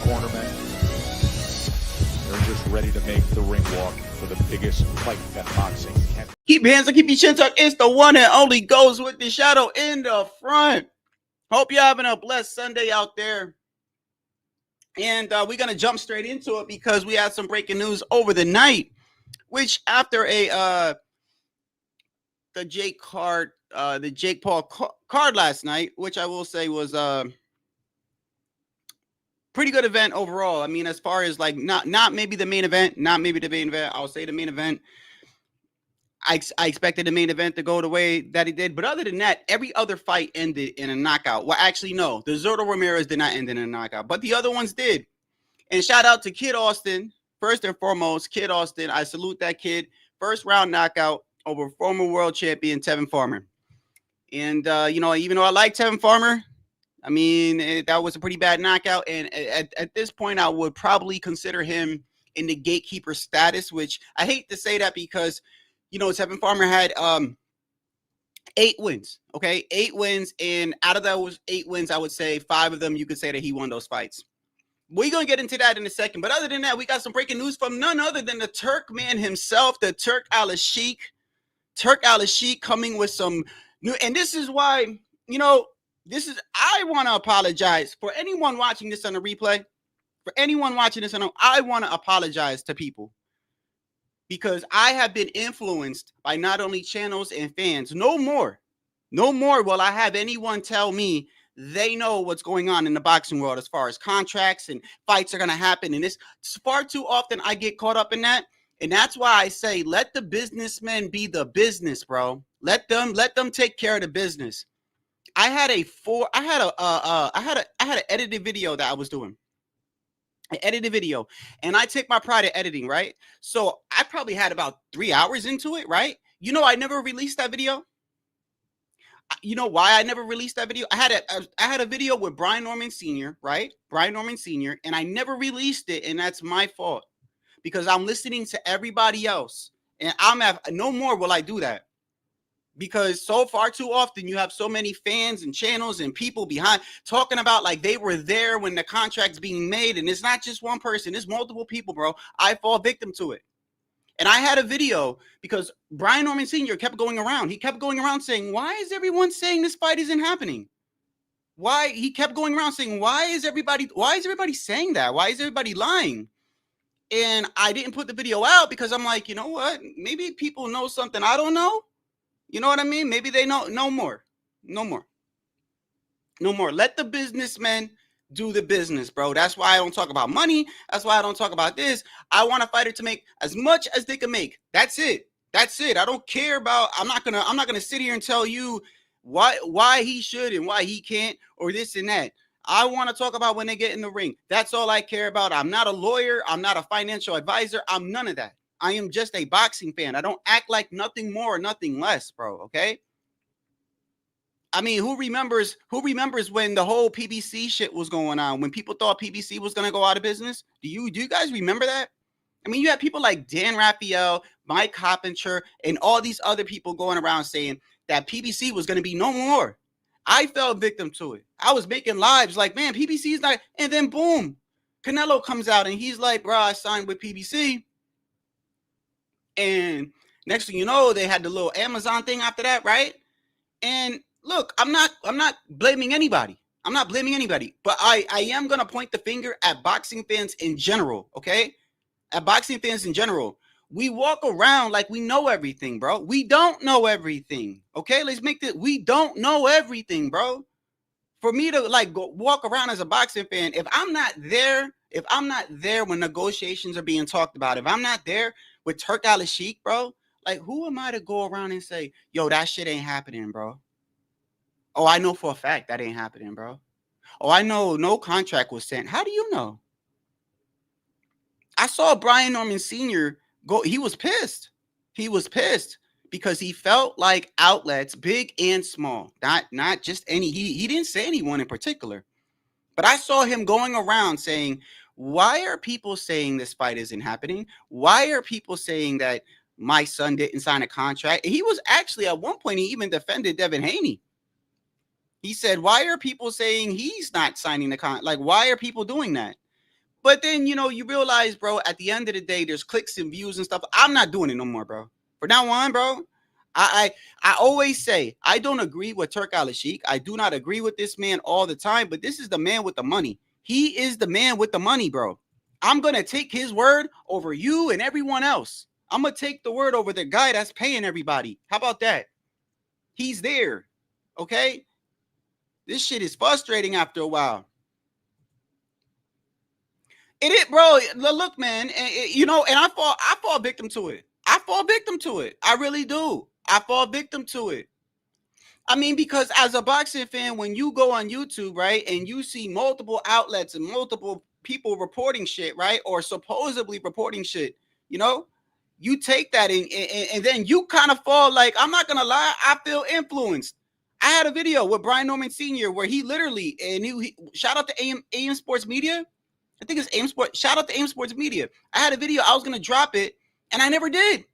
cornermen. They're just ready to make the ring walk for the biggest fight that boxing can. Keep your hands up, keep your chin tucked. It's the one and only Goes with the Shadow in the front. Hope you're having a blessed Sunday out there. And we're going to jump straight into it because we had some breaking news over the night, which after the Jake Paul card last night, which I will say was pretty good event overall. I mean, as far as like not maybe the main event, I'll say the main event. I expected the main event to go the way that it did. But other than that, every other fight ended in a knockout. Well, actually, no. The Zurdo Ramirez did not end in a knockout. But the other ones did. And shout out to Kid Austin. First and foremost, Kid Austin. I salute that kid. First round knockout over former world champion Tevin Farmer. And, even though I like Tevin Farmer, I mean, that was a pretty bad knockout. And at this point, I would probably consider him in the gatekeeper status, which I hate to say that because Tevin Farmer had 8 wins, okay? 8 wins, and out of those 8 wins, I would say 5 of them, you could say that he won those fights. We're going to get into that in a second, but other than that, we got some breaking news from none other than the Turk man himself, the Turk Al-Sheikh. Turk Al-Sheikh coming with some new, and this is why, I want to apologize for anyone watching this on the replay. For anyone watching this, I want to apologize to people. Because I have been influenced by not only channels and fans. No more will I have anyone tell me they know what's going on in the boxing world as far as contracts and fights are going to happen. And it's far too often I get caught up in that. And that's why I say, let the businessmen be the business, bro. Let them take care of the business. I had an edited video that I was doing. I edited a video and I take my pride in editing, right? So I probably had about 3 hours into it, right? I never released that video. You know why I never released that video? I had a video with Brian Norman Sr., right? Brian Norman Sr., and I never released it, and that's my fault because I'm listening to everybody else, and no more will I do that. Because so far too often you have so many fans and channels and people behind talking about like they were there when the contract's being made. And it's not just one person, it's multiple people, bro. I fall victim to it. And I had a video because Brian Norman Sr. kept going around. He kept going around saying, why is everyone saying this fight isn't happening? Why? He kept going around saying, why is everybody saying that? Why is everybody lying? And I didn't put the video out because I'm like, you know what? Maybe people know something I don't know. You know what I mean? Maybe they know. No more. Let the businessmen do the business, bro. That's why I don't talk about money. That's why I don't talk about this. I want a fighter to make as much as they can make. That's it. I don't care about. I'm not gonna sit here and tell you why he should and why he can't or this and that. I want to talk about when they get in the ring. That's all I care about. I'm not a lawyer. I'm not a financial advisor. I'm none of that. I am just a boxing fan. I don't act like nothing more or nothing less, bro. Okay. I mean, who remembers when the whole PBC shit was going on, when people thought PBC was going to go out of business? Do you guys remember that? I mean, you had people like Dan Raphael, Mike Hoppinger, and all these other people going around saying that PBC was going to be no more. I fell victim to it. I was making lives like, man, PBC is not. And then boom, Canelo comes out and he's like, bro, I signed with PBC. And next thing you know, they had the little Amazon thing after that, right? And look, I'm not blaming anybody. I'm not blaming anybody, but I am going to point the finger at boxing fans in general, okay? At boxing fans in general. We walk around like we know everything, bro. We don't know everything, okay? Let's make this. We don't know everything, bro. For me to like go walk around as a boxing fan, if I'm not there when negotiations are being talked about, if I'm not there with Turk Al-Sheikh, bro, like who am I to go around and say, yo, that shit ain't happening, bro? Oh, I know for a fact that ain't happening, bro. Oh, I know no contract was sent. How do you know? I saw Brian Norman Sr. go. He was pissed. He was pissed because he felt like outlets, big and small, not just any. He didn't say anyone in particular, but I saw him going around saying, why are people saying this fight isn't happening? Why are people saying that my son didn't sign a contract? He was actually at one point, he even defended Devin Haney. He said, why are people saying he's not signing the contract? Like, why are people doing that? But then, you know, you realize, bro, at the end of the day, there's clicks and views and stuff. I'm not doing it no more, bro. From now on, bro, I always say I don't agree with Turk Al-Sheikh. I do not agree with this man all the time, but this is the man with the money. He is the man with the money, bro. I'm going to take his word over you and everyone else. I'm going to take the word over the guy that's paying everybody. How about that? He's there. Okay? This shit is frustrating after a while. It is, bro. Look, man, you know, and I fall victim to it. I fall victim to it. I really do. I fall victim to it. I mean, because as a boxing fan, when you go on YouTube, right, and you see multiple outlets and multiple people reporting shit, right, or supposedly reporting shit, you know, you take that and then you kind of fall like, I'm not going to lie, I feel influenced. I had a video with Brian Norman Sr. where he literally, and he shout out to AM Sports Media. I think it's AIM Sports. Shout out to AIM Sports Media. I had a video. I was going to drop it, and I never did.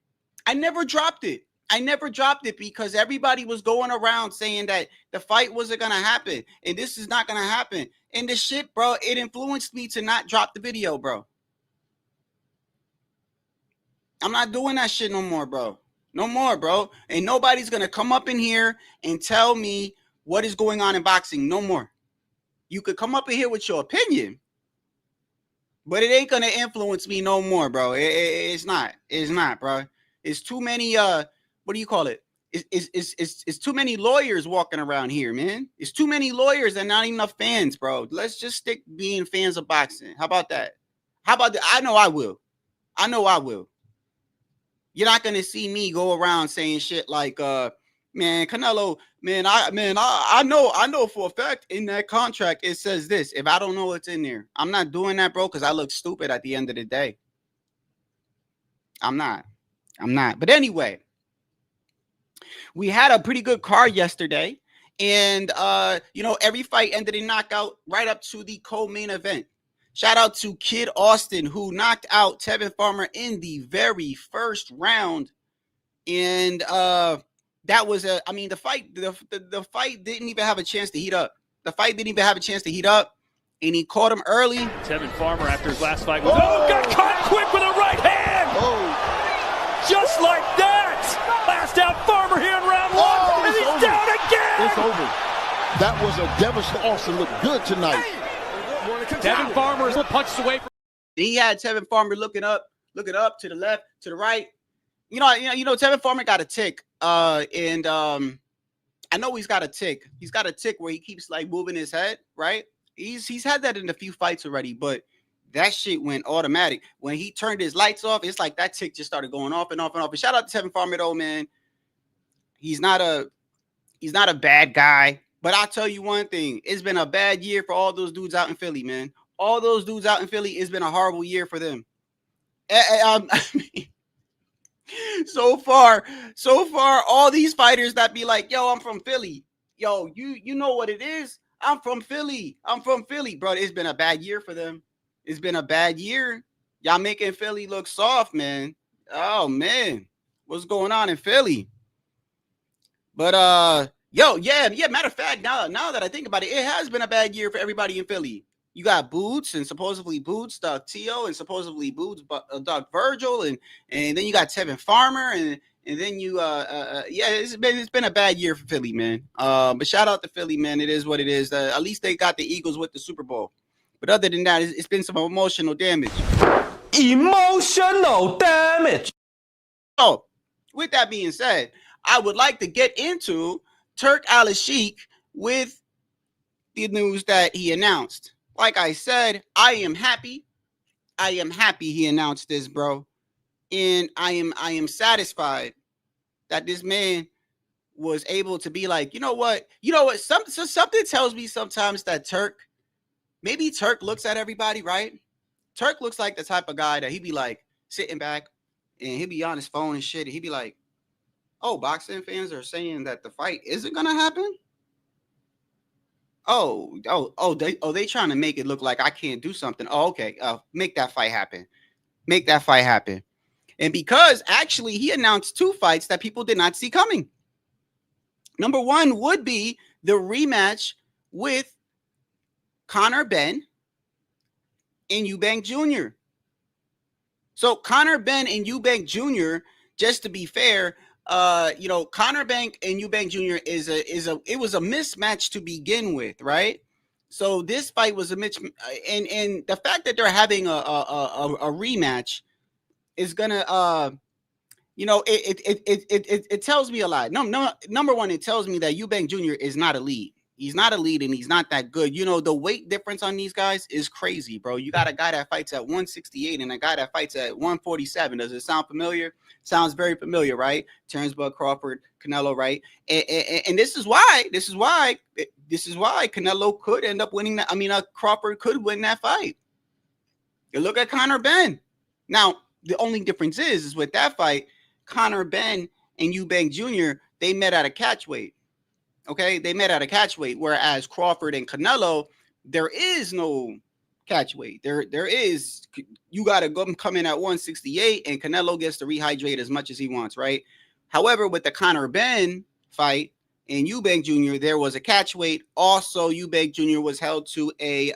I never dropped it. I never dropped it because everybody was going around saying that the fight wasn't going to happen, and this is not going to happen. And the shit, bro, it influenced me to not drop the video, bro. I'm not doing that shit no more, bro. No more, bro. And nobody's going to come up in here and tell me what is going on in boxing. No more. You could come up in here with your opinion, but it ain't gonna influence me no more, bro. It's not. It's not, bro. It's too many. What do you call it? It's too many lawyers walking around here, man. It's too many lawyers and not enough fans, bro. Let's just stick being fans of boxing. How about that? How about that? I know I will. I know I will. You're not gonna see me go around saying shit like, man, Canelo, I know for a fact in that contract it says this. If I don't know what's in there, I'm not doing that, bro, because I look stupid at the end of the day. I'm not. But anyway, we had a pretty good card yesterday, and you know, every fight ended in knockout right up to the co-main event. Shout out to Kid Austin, who knocked out Tevin Farmer in the very first round, and that was the fight. The fight didn't even have a chance to heat up. And he caught him early. Tevin Farmer, after his last fight, got caught quick with a right hand. Just like that. Last out Farmer here in round one, and he's over. Down again. It's over. That was a devastating. Austin looked good tonight. Tevin Farmer is punches away from. He had Tevin Farmer looking up to the left, to the right. You know, Tevin Farmer got a tick. And I know he's got a tick. He's got a tick where he keeps like moving his head, right? He's had that in a few fights already, but that shit went automatic. When he turned his lights off, it's like that tick just started going off and off and off. And shout out to Tevin Farmer though, man. He's not a bad guy. But I'll tell you one thing. It's been a bad year for all those dudes out in Philly, man. All those dudes out in Philly, it's been a horrible year for them. I mean, so far, all these fighters that be like, yo, I'm from Philly. Yo, you know what it is? I'm from Philly. Bro, it's been a bad year for them. It's been a bad year. Y'all making Philly look soft, man. Oh, man. What's going on in Philly? But, matter of fact, now that I think about it, it has been a bad year for everybody in Philly. You got Boots, and supposedly Boots dug Tio, and supposedly Boots dug Virgil, and then you got Tevin Farmer, and then you it's been a bad year for Philly, man. But shout out to Philly, man. It is what it is. At least they got the Eagles with the Super Bowl. But other than that, it's been some emotional damage. So, with that being said, I would like to get into Turk Al-Sheikh with the news that he announced. Like I said, I am happy. He announced this, bro. And I am satisfied that this man was able to be like, you know what? Something tells me sometimes that Turk looks at everybody, right? Turk looks like the type of guy that he'd be like sitting back and he'd be on his phone and shit. And he'd be like, oh, boxing fans are saying that the fight isn't going to happen? They trying to make it look like I can't do something. Oh, okay. Make that fight happen. And because actually he announced 2 fights that people did not see coming. Number 1 would be the rematch with Conor Benn. and Eubank Jr. So Conor Benn and Eubank Jr., just to be fair, Conor Benn and Eubank Jr. it was a mismatch to begin with, right? So this fight was a mismatch, and the fact that they're having a rematch is gonna it tells me a lot. No, number one, it tells me that Eubank Jr. is not elite. He's not elite and he's not that good. The weight difference on these guys is crazy, bro. You got a guy that fights at 168 and a guy that fights at 147. Does it sound familiar? Sounds very familiar, right? Terrence Bud Crawford, Canelo, right? And this is why Canelo could end up winning that. I mean, Crawford could win that fight. You look at Conor Benn. Now, the only difference is with that fight, Conor Benn and Eubank Jr., they met at a catch weight. Okay, they met at a catch weight, whereas Crawford and Canelo, there is no catch weight. There is, you got to come in at 168, and Canelo gets to rehydrate as much as he wants, right? However, with the Conor Benn fight and Eubank Jr., there was a catch weight. Also, Eubank Jr. was held to a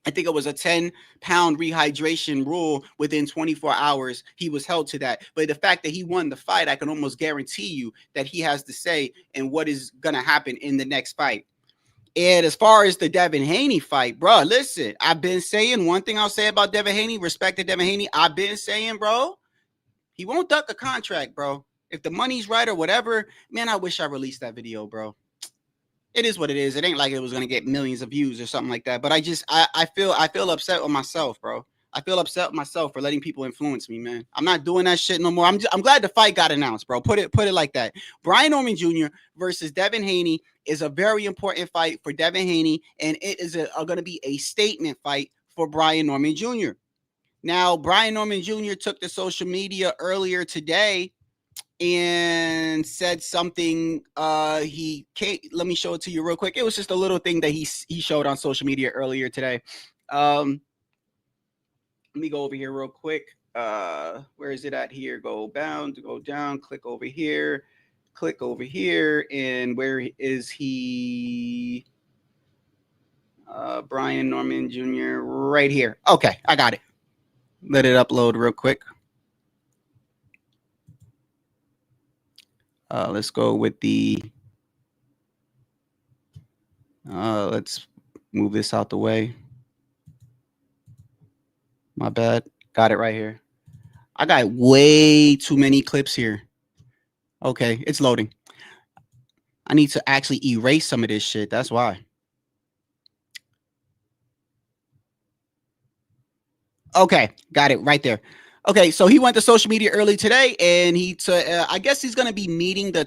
I think it was a 10-pound rehydration rule within 24 hours. He was held to that. But the fact that he won the fight, I can almost guarantee you that he has to say in what is going to happen in the next fight. And as far as the Devin Haney fight, bro, listen, I've been saying one thing I'll say about Devin Haney, respect to Devin Haney. I've been saying, bro, he won't duck a contract, bro. If the money's right or whatever, man, I wish I released that video, bro. It is what it is. It ain't like it was going to get millions of views or something like that. But I feel upset with myself, bro. I feel upset with myself for letting people influence me, man. I'm not doing that shit no more. I'm glad the fight got announced, bro. Put it like that. Brian Norman Jr. versus Devin Haney is a very important fight for Devin Haney, and it is going to be a statement fight for Brian Norman Jr. Now, Brian Norman Jr. took to social media earlier today and said something. Let me show it to you real quick. It was just a little thing that he showed on social media earlier today. Let me go over here real quick. Where is it at here? Go down, click over here, and where is he? Brian Norman Jr. right here. Okay, I got it. Let it upload real quick. Let's go with the, let's move this out the way. My bad. Got it right here. I got way too many clips here. Okay, it's loading. I need to actually erase some of this shit. That's why. Okay, got it right there. Okay, so he went to social media early today, and I guess he's going to be meeting the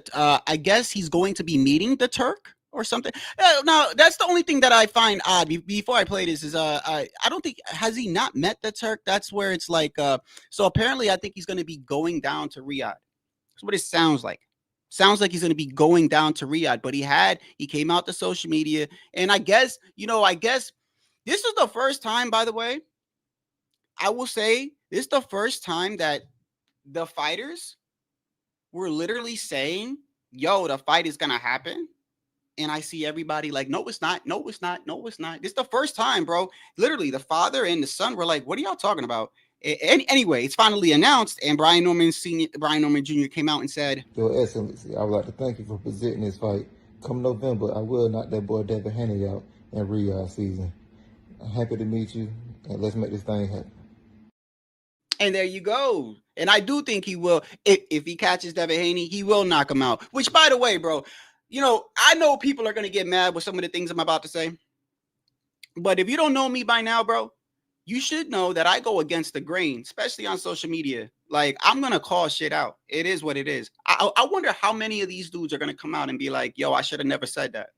Turk or something. Now, that's the only thing that I find odd. Before I play this, is I don't think, has he not met the Turk? That's where it's like, so apparently I think he's going to be going down to Riyadh. That's what it sounds like. Sounds like he's going to be going down to Riyadh, but he came out to social media, and I guess this is the first time, by the way, I will say this is the first time that the fighters were literally saying, yo, the fight is going to happen. And I see everybody like, no, it's not. No, it's not. No, it's not. This is the first time, bro. Literally, the father and the son were like, what are y'all talking about? Anyway, it's finally announced. And Brian Norman Jr. came out and said, Your Excellency, I would like to thank you for presenting this fight. Come November, I will knock that boy Devin Haney out in Riyadh season. I'm happy to meet you, and let's make this thing happen. And there you go. And I do think he will. If he catches Devin Haney, he will knock him out. Which, by the way, bro, I know people are going to get mad with some of the things I'm about to say. But if you don't know me by now, bro, you should know that I go against the grain, especially on social media. Like, I'm going to call shit out. It is what it is. I wonder how many of these dudes are going to come out and be like, yo, I should have never said that.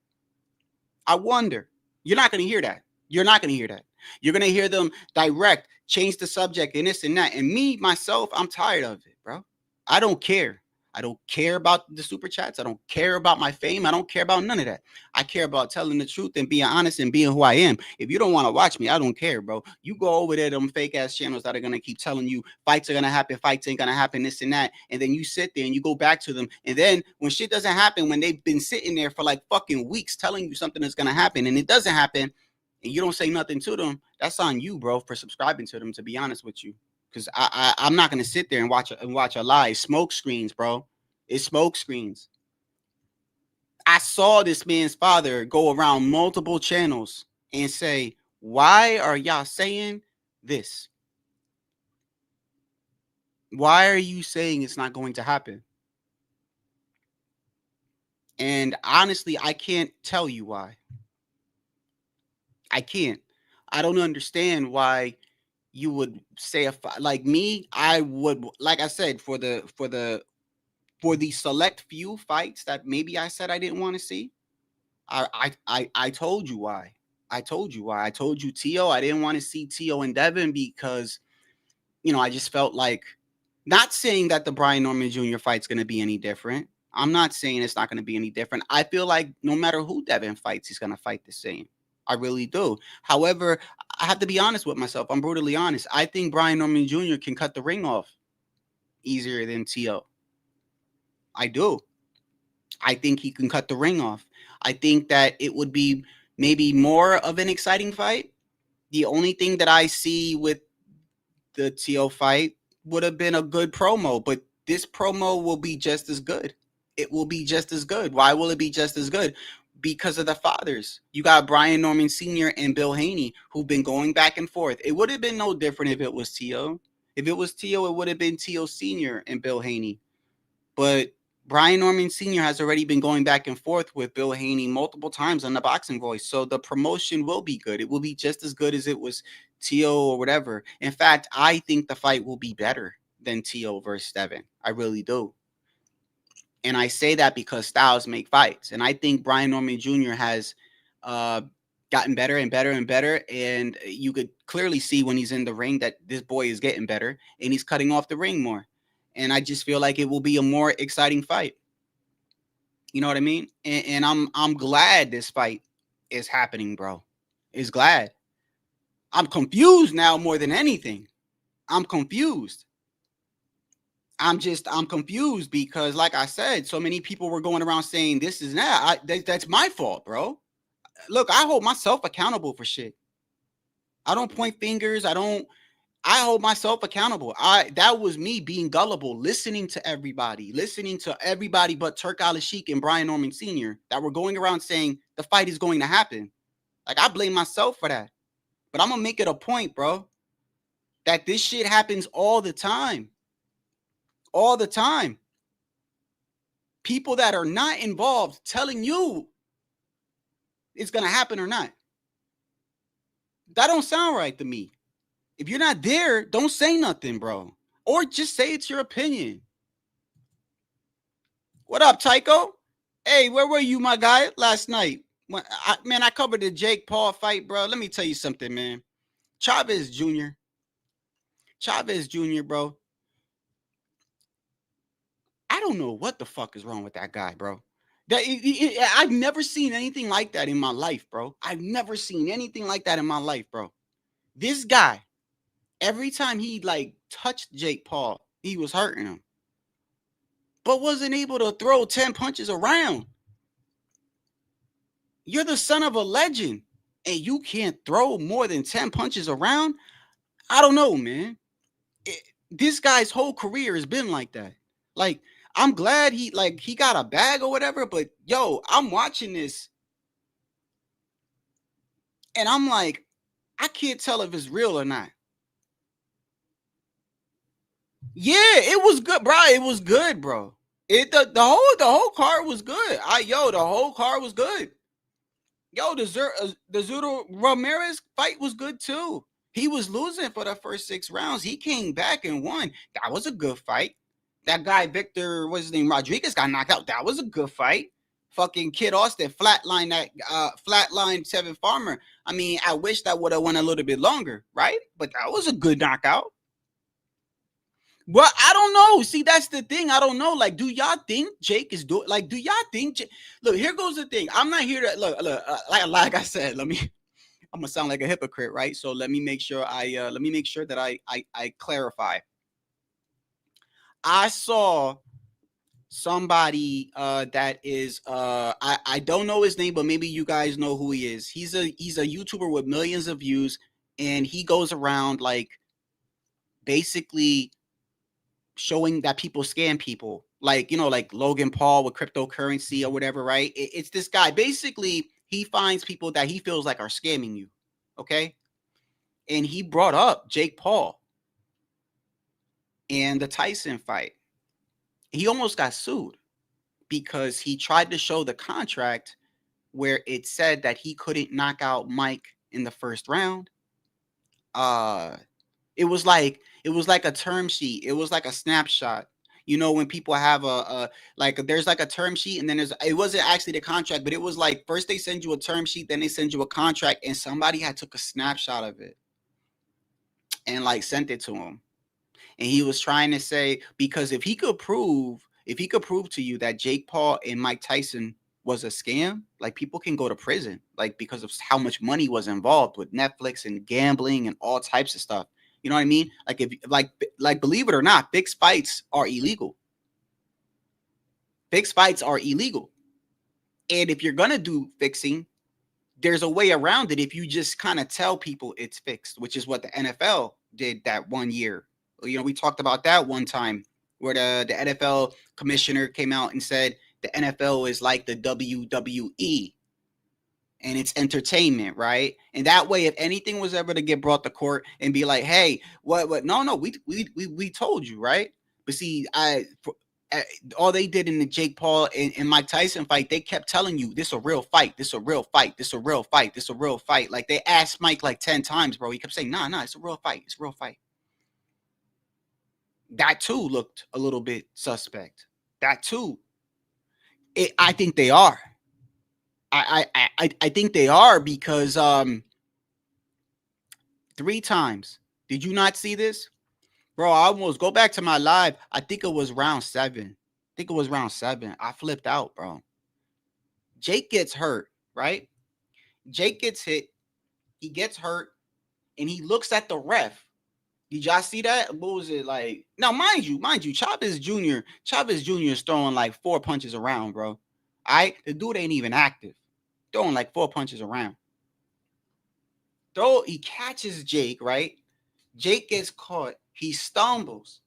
I wonder. You're not going to hear that. You're not going to hear that. You're going to hear them direct, change the subject and this and that. And me, myself, I'm tired of it, bro. I don't care. I don't care about the super chats. I don't care about my fame. I don't care about none of that. I care about telling the truth and being honest and being who I am. If you don't want to watch me, I don't care, bro. You go over there to them fake ass channels that are going to keep telling you fights are going to happen, fights ain't going to happen, this and that. And then you sit there and you go back to them. And then when shit doesn't happen, when they've been sitting there for like fucking weeks telling you something is going to happen and it doesn't happen, and you don't say nothing to them, that's on you, bro, for subscribing to them, to be honest with you. Because I'm not going to sit there and watch a lie. Smoke screens, bro. It's smoke screens. I saw this man's father go around multiple channels and say, why are y'all saying this? Why are you saying it's not going to happen? And honestly, I can't tell you why. I can't. I don't understand why you would say like me. I would, like I said, for the select few fights that maybe I said I didn't want to see. I told you why. I told you why. I told you Tio. I didn't want to see Tio and Devin because, you know, I just felt like, not saying that the Brian Norman Jr. fight's going to be any different. I'm not saying it's not going to be any different. I feel like no matter who Devin fights, he's going to fight the same. I really do. However, I have to be honest with myself. I'm brutally honest. I think Brian Norman Jr. can cut the ring off easier than Tio. I do. I think he can cut the ring off. I think that it would be maybe more of an exciting fight. The only thing that I see with the Tio fight would have been a good promo, but this promo will be just as good. It will be just as good. Why will it be just as good? Because of the fathers. You got Brian Norman Sr. and Bill Haney, who've been going back and forth. It would have been no different if it was Tio. If it was Tio, it would have been Tio Sr. and Bill Haney. But Brian Norman Sr. has already been going back and forth with Bill Haney multiple times on the Boxing Voice. So the promotion will be good. It will be just as good as it was Tio or whatever. In fact, I think the fight will be better than Tio versus Devin. I really do. And I say that because styles make fights. And I think Brian Norman Jr. has gotten better and better and better. And you could clearly see when he's in the ring that this boy is getting better and he's cutting off the ring more. And I just feel like it will be a more exciting fight. You know what I mean? And I'm glad this fight is happening, bro. It's glad. I'm confused now more than anything. I'm confused. I'm confused because, like I said, so many people were going around saying this is that. That's my fault, bro. Look, I hold myself accountable for shit. I don't point fingers. I hold myself accountable. That was me being gullible, listening to everybody but Turk Al-Sheikh and Brian Norman Sr. that were going around saying the fight is going to happen. Like, I blame myself for that. But I'm going to make it a point, bro, that this shit happens all the time. All the time. People that are not involved telling you it's going to happen or not. That don't sound right to me. If you're not there, don't say nothing, bro. Or just say it's your opinion. What up, Tycho? Hey, where were you, my guy, last night? Man, I covered the Jake Paul fight, bro. Let me tell you something, man. Chavez Jr., bro. I don't know what the fuck is wrong with that guy, bro. I've never seen anything like that in my life, bro. I've never seen anything like that in my life, bro. This guy, every time he like touched Jake Paul, he was hurting him, but wasn't able to throw 10 punches around. You're the son of a legend, and you can't throw more than 10 punches around? I don't know, man. This guy's whole career has been like that. Like, I'm glad he got a bag or whatever, but yo, I'm watching this, and I'm like, I can't tell if it's real or not. Yeah, it was good, bro. It was good, bro. The whole card was good. The whole card was good. Yo, the Zurdo Ramirez fight was good too. He was losing for the first 6 rounds. He came back and won. That was a good fight. That guy Victor, what's his name, Rodriguez, got knocked out. That was a good fight. Fucking Kid Austin flatline Tevin Farmer. I mean, I wish that would have went a little bit longer, right? But that was a good knockout. Well, I don't know. See, that's the thing. I don't know. Like, do y'all think Jake is doing? Like, do y'all think? Look, here goes the thing. I'm not here to look. Like I said, I'm gonna sound like a hypocrite, right? So let me make sure that I clarify. I saw somebody that is I don't know his name, but maybe you guys know who he is. He's a YouTuber with millions of views, and he goes around like basically showing that people scam people, like, you know, like Logan Paul with cryptocurrency or whatever, right? It's this guy. Basically, he finds people that he feels like are scamming you, okay? And he brought up Jake Paul and the Tyson fight. He almost got sued because he tried to show the contract where it said that he couldn't knock out Mike in the first round. It was like a term sheet. It was like a snapshot. You know, when people have there's like a term sheet, and then it wasn't actually the contract, but it was like first they send you a term sheet, then they send you a contract, and somebody had took a snapshot of it and like sent it to him. And he was trying to say, because if he could prove to you that Jake Paul and Mike Tyson was a scam, like, people can go to prison, like, because of how much money was involved with Netflix and gambling and all types of stuff. You know what I mean? Like, if like believe it or not, fixed fights are illegal. Fixed fights are illegal. And if you're gonna do fixing, there's a way around it if you just kind of tell people it's fixed, which is what the NFL did that one year. You know, we talked about that one time where the NFL commissioner came out and said the NFL is like the WWE and it's entertainment, right? And that way, if anything was ever to get brought to court and be like, hey, what? No, we told you, right? But see, all they did in the Jake Paul and Mike Tyson fight, they kept telling you, this a real fight, this a real fight, this a real fight, this a real fight. Like, they asked Mike like 10 times, bro. He kept saying, nah, it's a real fight, it's a real fight. That too looked a little bit suspect. That too, I think they are. I think they are because 3 times. Did you not see this? Bro, I almost go back to my live. I think it was round 7. I flipped out, bro. Jake gets hurt, right? Jake gets hit. He gets hurt, and he looks at the ref. Did y'all see that? What was it like? Now, mind you, Chavez Jr. is throwing like 4 punches around, bro. All right? The dude ain't even active. Throwing like 4 punches around. He catches Jake, right? Jake gets caught. He stumbles.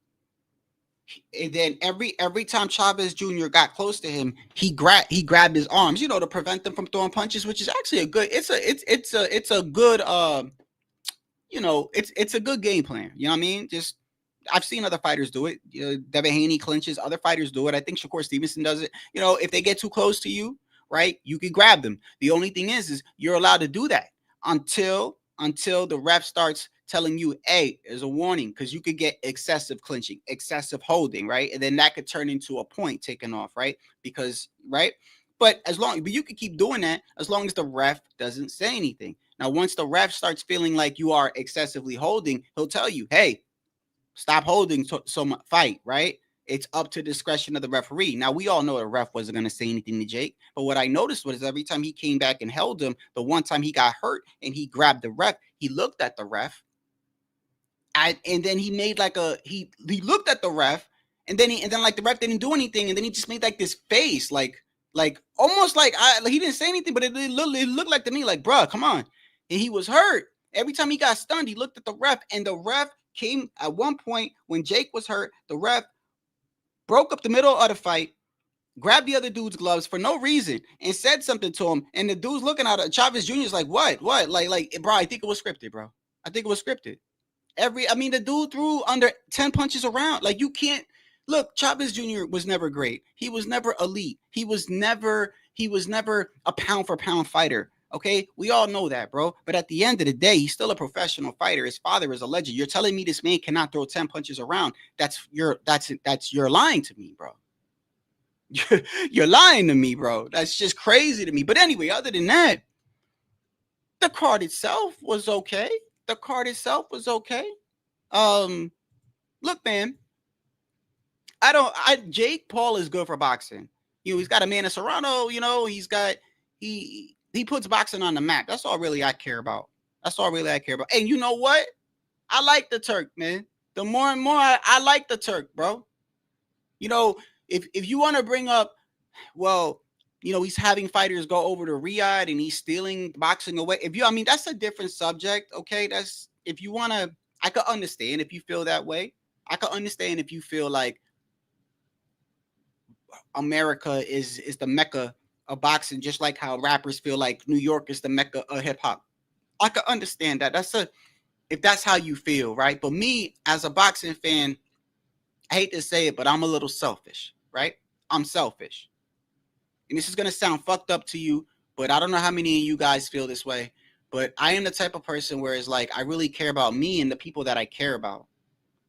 And then every time Chavez Jr. got close to him, he grabbed his arms, you know, to prevent them from throwing punches, which is actually a good, it's a good you know, it's a good game plan. You know what I mean? Just, I've seen other fighters do it. You know, Devin Haney clinches. Other fighters do it. I think Shakur Stevenson does it. You know, if they get too close to you, right, you can grab them. The only thing is you're allowed to do that until the ref starts telling you, hey, there's a warning, because you could get excessive clinching, excessive holding, right? And then that could turn into a point taken off, right? Because, right? But you can keep doing that as long as the ref doesn't say anything. Now, once the ref starts feeling like you are excessively holding, he'll tell you, hey, stop holding so much, fight, right? It's up to discretion of the referee. Now, we all know the ref wasn't going to say anything to Jake, but what I noticed was every time he came back and held him, the one time he got hurt and he grabbed the ref, he looked at the ref, and then he made like he looked at the ref, and then like the ref didn't do anything, and then he just made like this face, like almost like he didn't say anything, but it looked like to me like, bruh, come on. And he was hurt. Every time he got stunned, he looked at the ref, and the ref came at one point when Jake was hurt. The ref broke up the middle of the fight, grabbed the other dude's gloves for no reason, and said something to him. And the dude's looking at it. Chavez Jr. is like, what? Like, bro, I think it was scripted, bro. I think it was scripted. The dude threw under 10 punches around. Like, you can't look. Chavez Jr. was never great. He was never elite. He was never a pound for pound fighter. Okay, we all know that, bro. But at the end of the day, he's still a professional fighter. His father is a legend. You're telling me this man cannot throw 10 punches around? You're lying to me, bro. You're lying to me, bro. That's just crazy to me. But anyway, other than that, the card itself was okay. Look, man, Jake Paul is good for boxing. You know, he's got a man of Serrano, you know, he puts boxing on the map. That's all really I care about. And you know what? I like the Turk, man. The more and more I like the Turk, bro. You know, if you want to bring up, well, he's having fighters go over to Riyadh and he's stealing boxing away. That's a different subject. Okay. That's, if you want to, I could understand if you feel that way. I could understand if you feel like America is the Mecca of boxing, just like how rappers feel like New York is the Mecca of hip hop. I could understand that. If that's how you feel, right? But me as a boxing fan, I hate to say it, but I'm a little selfish, right? I'm selfish. And this is going to sound fucked up to you, but I don't know how many of you guys feel this way. But I am the type of person where it's like, I really care about me and the people that I care about.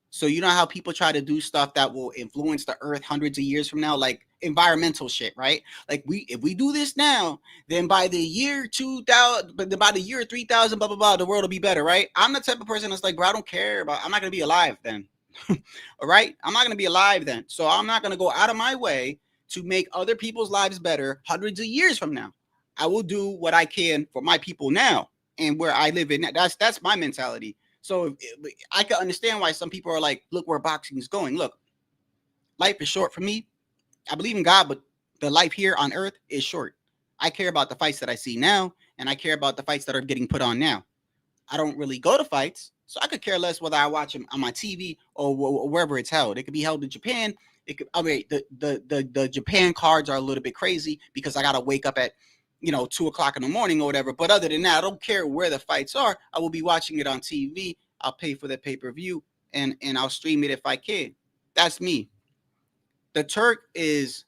So you know how people try to do stuff that will influence the earth hundreds of years from now, like environmental shit, right? Like if we do this now, then by the year 2000, but by the year 3000, blah, blah, blah, the world will be better, right? I'm the type of person that's like, bro, I don't care about, I'm not going to be alive then. All right. I'm not going to be alive then. So I'm not going to go out of my way to make other people's lives better hundreds of years from now. I will do what I can for my people now and where I live in. That's my mentality. So I can understand why some people are like, look where boxing is going. Look, life is short for me. I believe in God, but the life here on earth is short. I care about the fights that I see now, and I care about the fights that are getting put on now. I don't really go to fights, so I could care less whether I watch them on my TV or wherever it's held. It could be held in Japan. It could, the Japan cards are a little bit crazy because I got to wake up at 2 o'clock in the morning or whatever. But other than that, I don't care where the fights are. I will be watching it on TV. I'll pay for the pay-per-view and I'll stream it if I can. That's me. The Turk is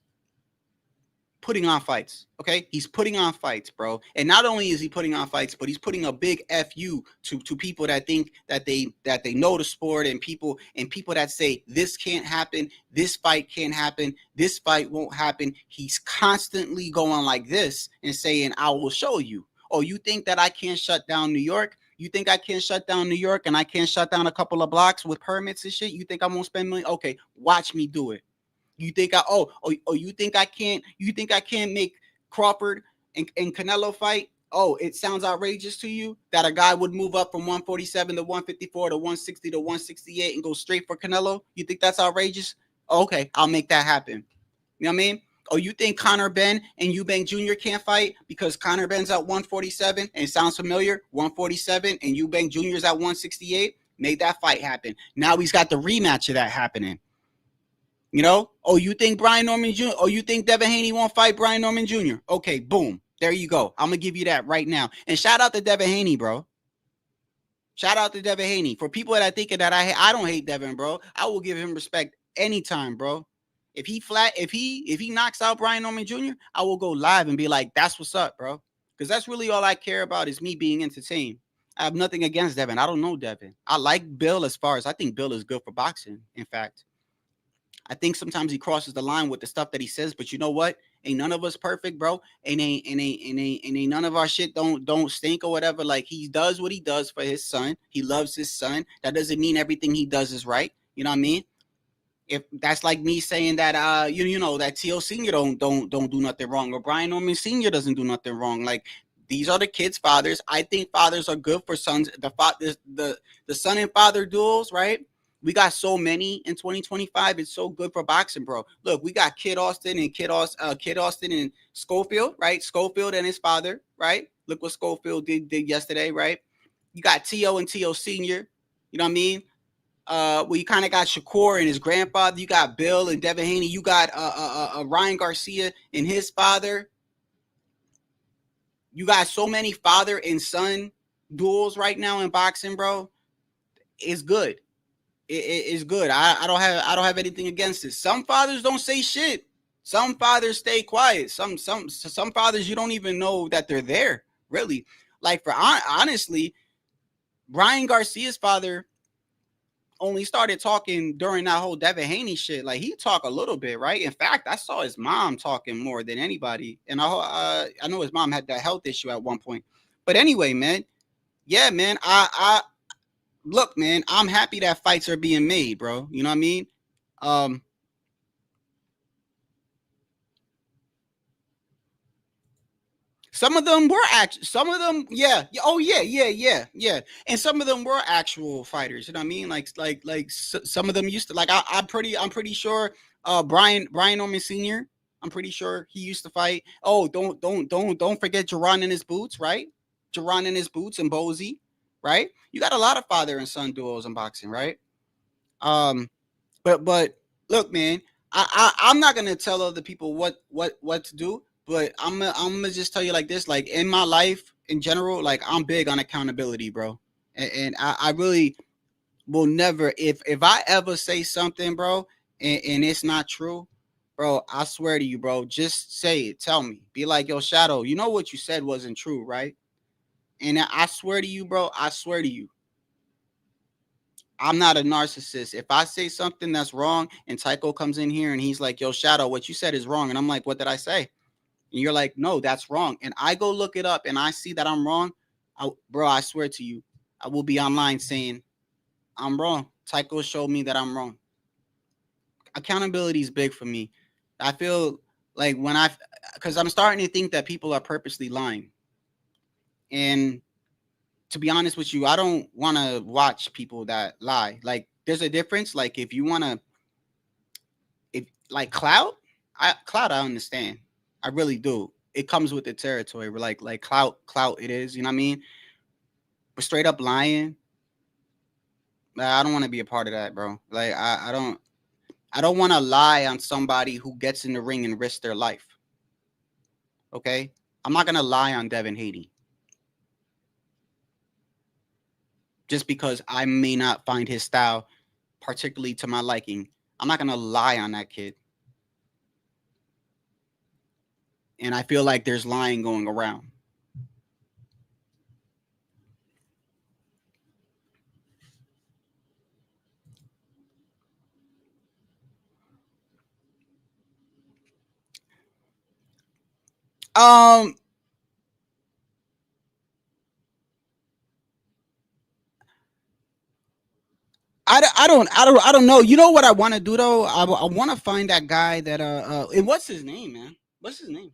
putting on fights. Okay. He's putting on fights, bro. And not only is he putting on fights, but he's putting a big FU to people that think that they know the sport and people that say this can't happen. This fight can't happen. This fight won't happen. He's constantly going like this and saying, I will show you. Oh, you think that I can't shut down New York? You think I can't shut down New York and I can't shut down a couple of blocks with permits and shit? You think I won't spend millions? Okay, watch me do it. You think you think I can't make Crawford and Canelo fight? Oh, it sounds outrageous to you that a guy would move up from 147 to 154 to 160 to 168 and go straight for Canelo? You think that's outrageous? Okay, I'll make that happen. You know what I mean? Oh, you think Conor Benn and Eubank Jr. can't fight because Conor Benn's at 147 and sounds familiar? 147 and Eubank Jr. is at 168? Made that fight happen. Now he's got the rematch of that happening. Oh, you think Brian Norman Jr. Oh, you think Devin Haney won't fight Brian Norman Jr.? Okay, boom. There you go. I'm going to give you that right now. And shout out to Devin Haney, bro. Shout out to Devin Haney. For people that are thinking that I don't hate Devin, bro, I will give him respect anytime, bro. If he knocks out Brian Norman Jr., I will go live and be like, that's what's up, bro. Because that's really all I care about is me being entertained. I have nothing against Devin. I don't know Devin. I like Bill as far as I think Bill is good for boxing, in fact. I think sometimes he crosses the line with the stuff that he says, but you know what? Ain't none of us perfect, bro. Ain't none of our shit don't stink or whatever. Like he does what he does for his son. He loves his son. That doesn't mean everything he does is right. You know what I mean? If that's like me saying that that T.O. Sr. don't do nothing wrong, or Brian Norman Sr. doesn't do nothing wrong. Like these are the kids' fathers. I think fathers are good for sons. The son and father duels, right? We got so many in 2025. It's so good for boxing, bro. Look, we got Kid Austin and Schofield, right? Schofield and his father, right? Look what Schofield did yesterday, right? You got T.O. and T.O. Sr. You know what I mean? Well, you kind of got Shakur and his grandfather. You got Bill and Devin Haney. You got Ryan Garcia and his father. You got so many father and son duels right now in boxing, bro. It's good. It's good. I don't have anything against it. Some fathers don't say shit. Some fathers stay quiet. Some fathers you don't even know that they're there. Really, like honestly, Ryan Garcia's father only started talking during that whole Devin Haney shit. Like he talked a little bit, right? In fact, I saw his mom talking more than anybody, and I know his mom had that health issue at one point. But anyway, man, yeah, man, look, man, I'm happy that fights are being made, bro. You know what I mean? Some of them were yeah. Oh, yeah. And some of them were actual fighters. You know what I mean? Like some of them used to, like, I'm pretty sure Brian Norman Sr. I'm pretty sure he used to fight. Oh, don't forget Jerron in his boots, right? Jerron in his boots and Bozy, right? You got a lot of father and son duos in boxing, right? But look, man, I'm not gonna tell other people what to do, but I'm gonna just tell you like this, like in my life in general, like I'm big on accountability, bro, and I really will never, if I ever say something, bro, and it's not true, bro, I swear to you, bro, just say it, tell me, be like, yo, Shadow, you know what you said wasn't true, right? And I swear to you, bro, I swear to you, I'm not a narcissist. If I say something that's wrong and Tycho comes in here and he's like, yo, Shadow, what you said is wrong. And I'm like, what did I say? And you're like, no, that's wrong. And I go look it up and I see that I'm wrong. Bro, I swear to you, I will be online saying I'm wrong. Tycho showed me that I'm wrong. Accountability is big for me. I feel like because I'm starting to think that people are purposely lying. And to be honest with you, I don't want to watch people that lie. Like, there's a difference. Like, if you want to, like clout, I understand. I really do. It comes with the territory. We're like clout, it is. You know what I mean? But straight up lying, I don't want to be a part of that, bro. Like, I don't want to lie on somebody who gets in the ring and risks their life. Okay? I'm not going to lie on Devin Haney. Just because I may not find his style particularly to my liking. I'm not going to lie on that kid. And I feel like there's lying going around. I don't know. You know what I want to do though? I want to find that guy that and what's his name, man? What's his name?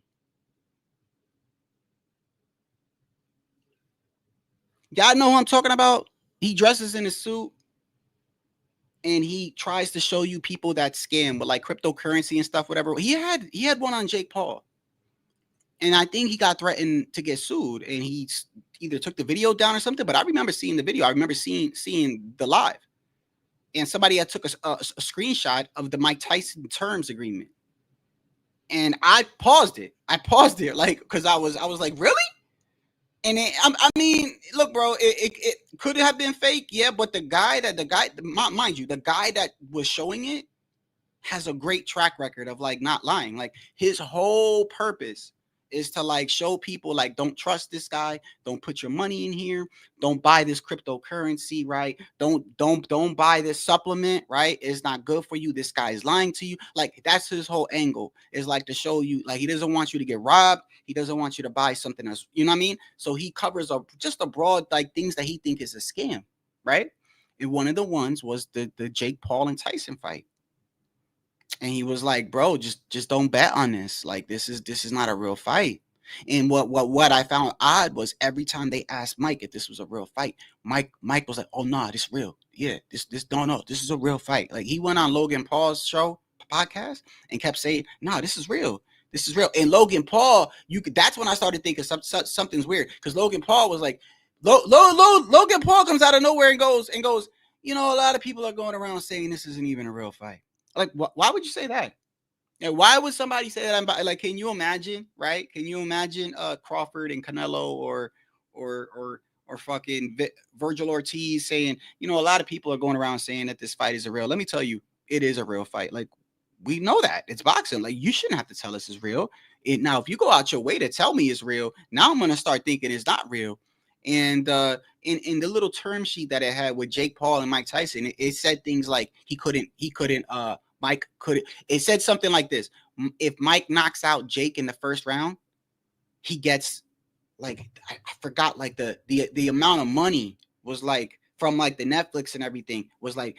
Y'all know who I'm talking about? He dresses in a suit and he tries to show you people that scam with like cryptocurrency and stuff, whatever. He had one on Jake Paul. And I think he got threatened to get sued and he either took the video down or something, but I remember seeing the video. I remember seeing the live. And somebody had took a screenshot of the Mike Tyson terms agreement. And I paused it. Like, because I was like, really? And I mean, look, bro, it could have been fake, yeah. But mind you, the guy that was showing it has a great track record of like not lying. Like, his whole purpose is to like show people like, don't trust this guy, don't put your money in here, don't buy this cryptocurrency, right? Don't buy this supplement, right? It's not good for you. This guy is lying to you. Like, that's his whole angle, is like to show you like he doesn't want you to get robbed. He doesn't want you to buy something else. You know what I mean? So he covers just a broad like things that he think is a scam, right? And one of the ones was the Jake Paul and Tyson fight. And he was like, bro, just don't bet on this. Like, this is not a real fight. And what I found odd was every time they asked Mike if this was a real fight, Mike was like, oh no, this real. Yeah, this no, this is a real fight. Like, he went on Logan Paul's podcast and kept saying, no, this is real. This is real. And Logan Paul, that's when I started thinking something's weird. Because Logan Paul was like, Logan Paul comes out of nowhere and goes, you know, a lot of people are going around saying this isn't even a real fight. Like, why would you say that? Yeah, why would somebody say that? Like, can you imagine, right? Can you imagine Crawford and Canelo or fucking Virgil Ortiz saying, you know, a lot of people are going around saying that this fight is a real. Let me tell you, it is a real fight. Like, we know that it's boxing. Like, you shouldn't have to tell us it's real. Now, if you go out your way to tell me it's real, now I'm gonna start thinking it's not real. And in the little term sheet that it had with Jake Paul and Mike Tyson, it said things like Mike couldn't. It said something like this: if Mike knocks out Jake in the first round, he gets like, I forgot, like the amount of money was like from like the Netflix and everything was like,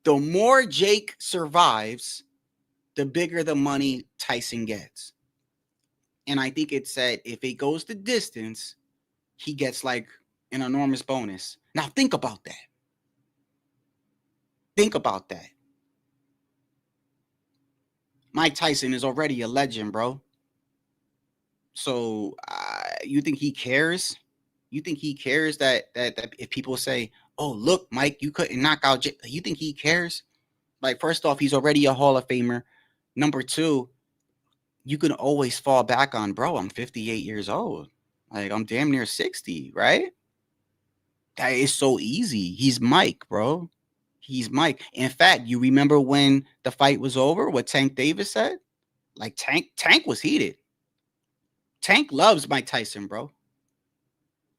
the more Jake survives, the bigger the money Tyson gets. And I think it said if it goes the distance, he gets like an enormous bonus. Now think about that. Think about that. Mike Tyson is already a legend, bro. So you think he cares? You think he cares that if people say, "Oh, look, Mike, you couldn't knock out," you think he cares? Like, first off, he's already a Hall of Famer. Number two, you can always fall back on, bro, I'm 58 years old. Like, I'm damn near 60, right? That is so easy. He's Mike, bro. He's Mike. In fact, you remember when the fight was over, what Tank Davis said? Like, Tank was heated. Tank loves Mike Tyson, bro.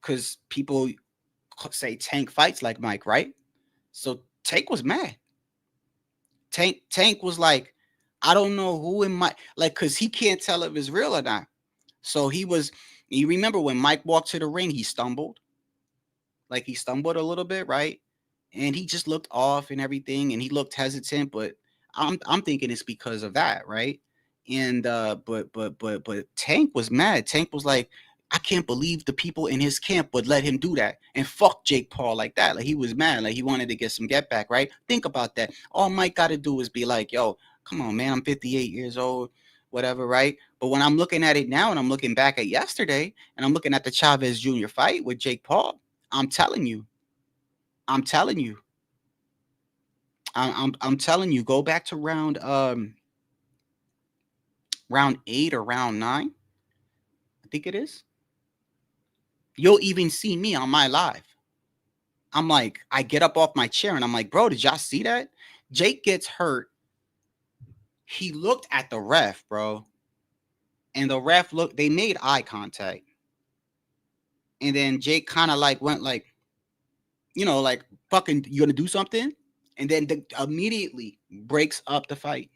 Because people say Tank fights like Mike, right? So Tank was mad. Tank was like, I don't know who in my, like, because he can't tell if it's real or not. So you remember when Mike walked to the ring, he stumbled. Like, he stumbled a little bit, right? And he just looked off and everything, and he looked hesitant, but I'm thinking it's because of that, right? And but Tank was mad. Tank was like, I can't believe the people in his camp would let him do that and fuck Jake Paul like that. Like, he was mad. Like, he wanted to get some get back, right? Think about that. All Mike got to do is be like, yo, come on, man, I'm 58 years old, whatever, right? But when I'm looking at it now and I'm looking back at yesterday and I'm looking at the Chavez Jr. fight with Jake Paul, I'm telling you, I'm telling you, go back to round 8 or round 9. I think it is. You'll even see me on my live. I'm like, I get up off my chair and I'm like, bro, did y'all see that? Jake gets hurt. He looked at the ref, bro. And the ref they made eye contact. And then Jake kind of like went like, like, fucking, you gonna do something? And then immediately breaks up the fight.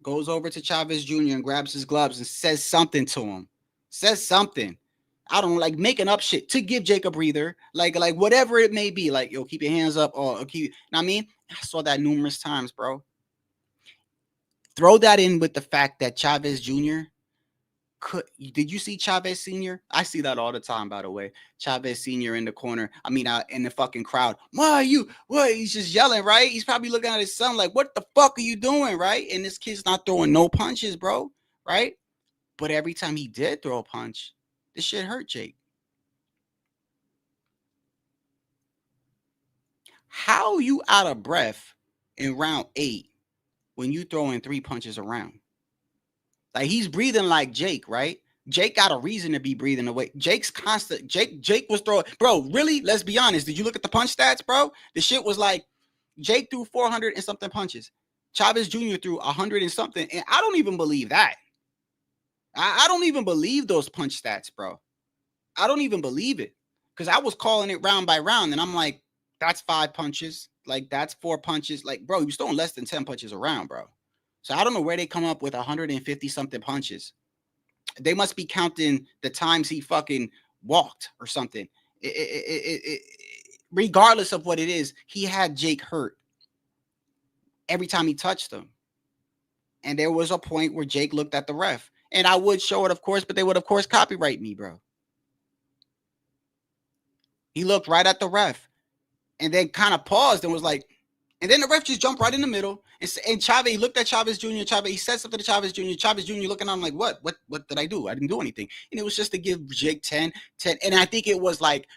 Goes over to Chavez Jr. and grabs his gloves and says something to him. Says something. I don't like making up shit to give Jake a breather. Like whatever it may be. Like, yo, keep your hands up or keep, you know what I mean? I saw that numerous times, bro. Throw that in with the fact that Chavez Jr. Did you see Chavez Sr.? I see that all the time, by the way. Chavez Sr. in the corner. I mean, in the fucking crowd. What? He's just yelling, right? He's probably looking at his son like, what the fuck are you doing, right? And this kid's not throwing no punches, bro, right? But every time he did throw a punch, this shit hurt Jake. How you out of breath in round 8 when you throwing 3 punches around? Like, he's breathing like Jake, right? Jake got a reason to be breathing away. Jake's constant. Jake was throwing. Bro, really? Let's be honest. Did you look at the punch stats, bro? The shit was like, Jake threw 400 and something punches. Chavez Jr. threw 100 and something. And I don't even believe that. I don't even believe those punch stats, bro. I don't even believe it. Because I was calling it round by round. And I'm like, that's 5 punches. Like, that's 4 punches. Like, bro, you're throwing less than 10 punches around, bro. So I don't know where they come up with 150 something punches. They must be counting the times he fucking walked or something. Regardless of what it is, he had Jake hurt every time he touched him. And there was a point where Jake looked at the ref. And I would show it, of course, but they would, of course, copyright me, bro. He looked right at the ref and then kind of paused and was like, and then the ref just jumped right in the middle. And Chavez, he looked at Chavez Jr. He said something to Chavez Jr. Chavez Jr. looking at him like, what did I do? I didn't do anything. And it was just to give Jake 10. And I think it was like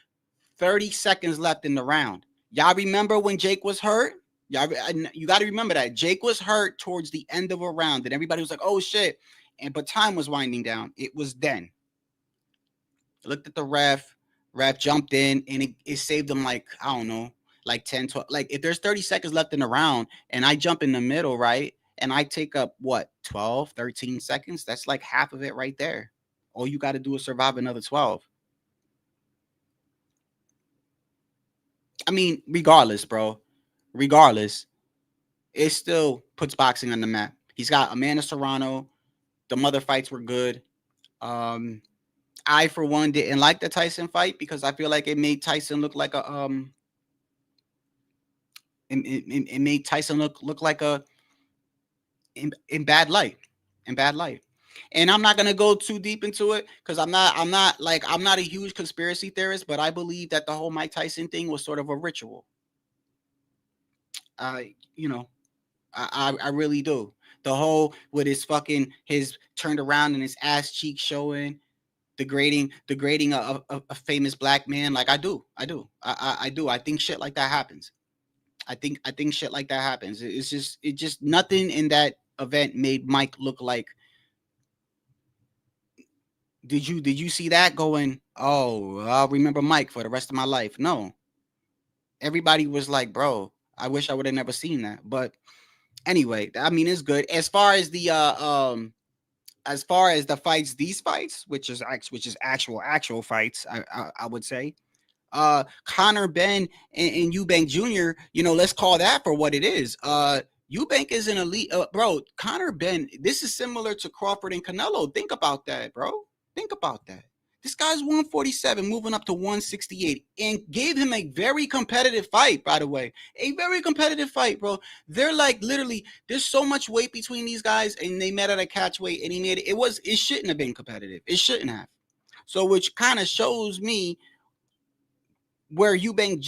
30 seconds left in the round. Y'all remember when Jake was hurt? You got to remember that. Jake was hurt towards the end of a round. And everybody was like, oh, shit. But time was winding down. It was then. Looked at the ref. Ref jumped in. And it saved him like, I don't know, like 10, 12. Like, if there's 30 seconds left in the round and I jump in the middle, right, and I take up, 12, 13 seconds? That's like half of it right there. All you got to do is survive another 12. I mean, regardless, bro. Regardless, it still puts boxing on the map. He's got Amanda Serrano. The mother fights were good. I, for one, didn't like the Tyson fight because I feel like it made Tyson look like a it made Tyson look like a in bad light. And I'm not gonna go too deep into it because I'm not a huge conspiracy theorist, but I believe that the whole Mike Tyson thing was sort of a ritual. I really do. The whole with his turned around and his ass cheek showing, degrading a famous black man. Like I do. I do. I think shit like that happens. I think shit like that happens. It's just nothing in that event made Mike look like. Did you see that going? Oh, I'll remember Mike for the rest of my life. No, everybody was like, bro, I wish I would have never seen that. But anyway, I mean, it's good as far as the fights, these fights, which is actual fights. I would say. Conor Benn and Eubank Jr., let's call that for what it is. Eubank is an elite, bro. Conor Benn, this is similar to Crawford and Canelo. Think about that, bro. Think about that. This guy's 147, moving up to 168, and gave him a very competitive fight, by the way. A very competitive fight, bro. They're like, literally, there's so much weight between these guys, and they met at a catch weight, and he made it. It shouldn't have been competitive. It shouldn't have. So, which kind of shows me where Eubank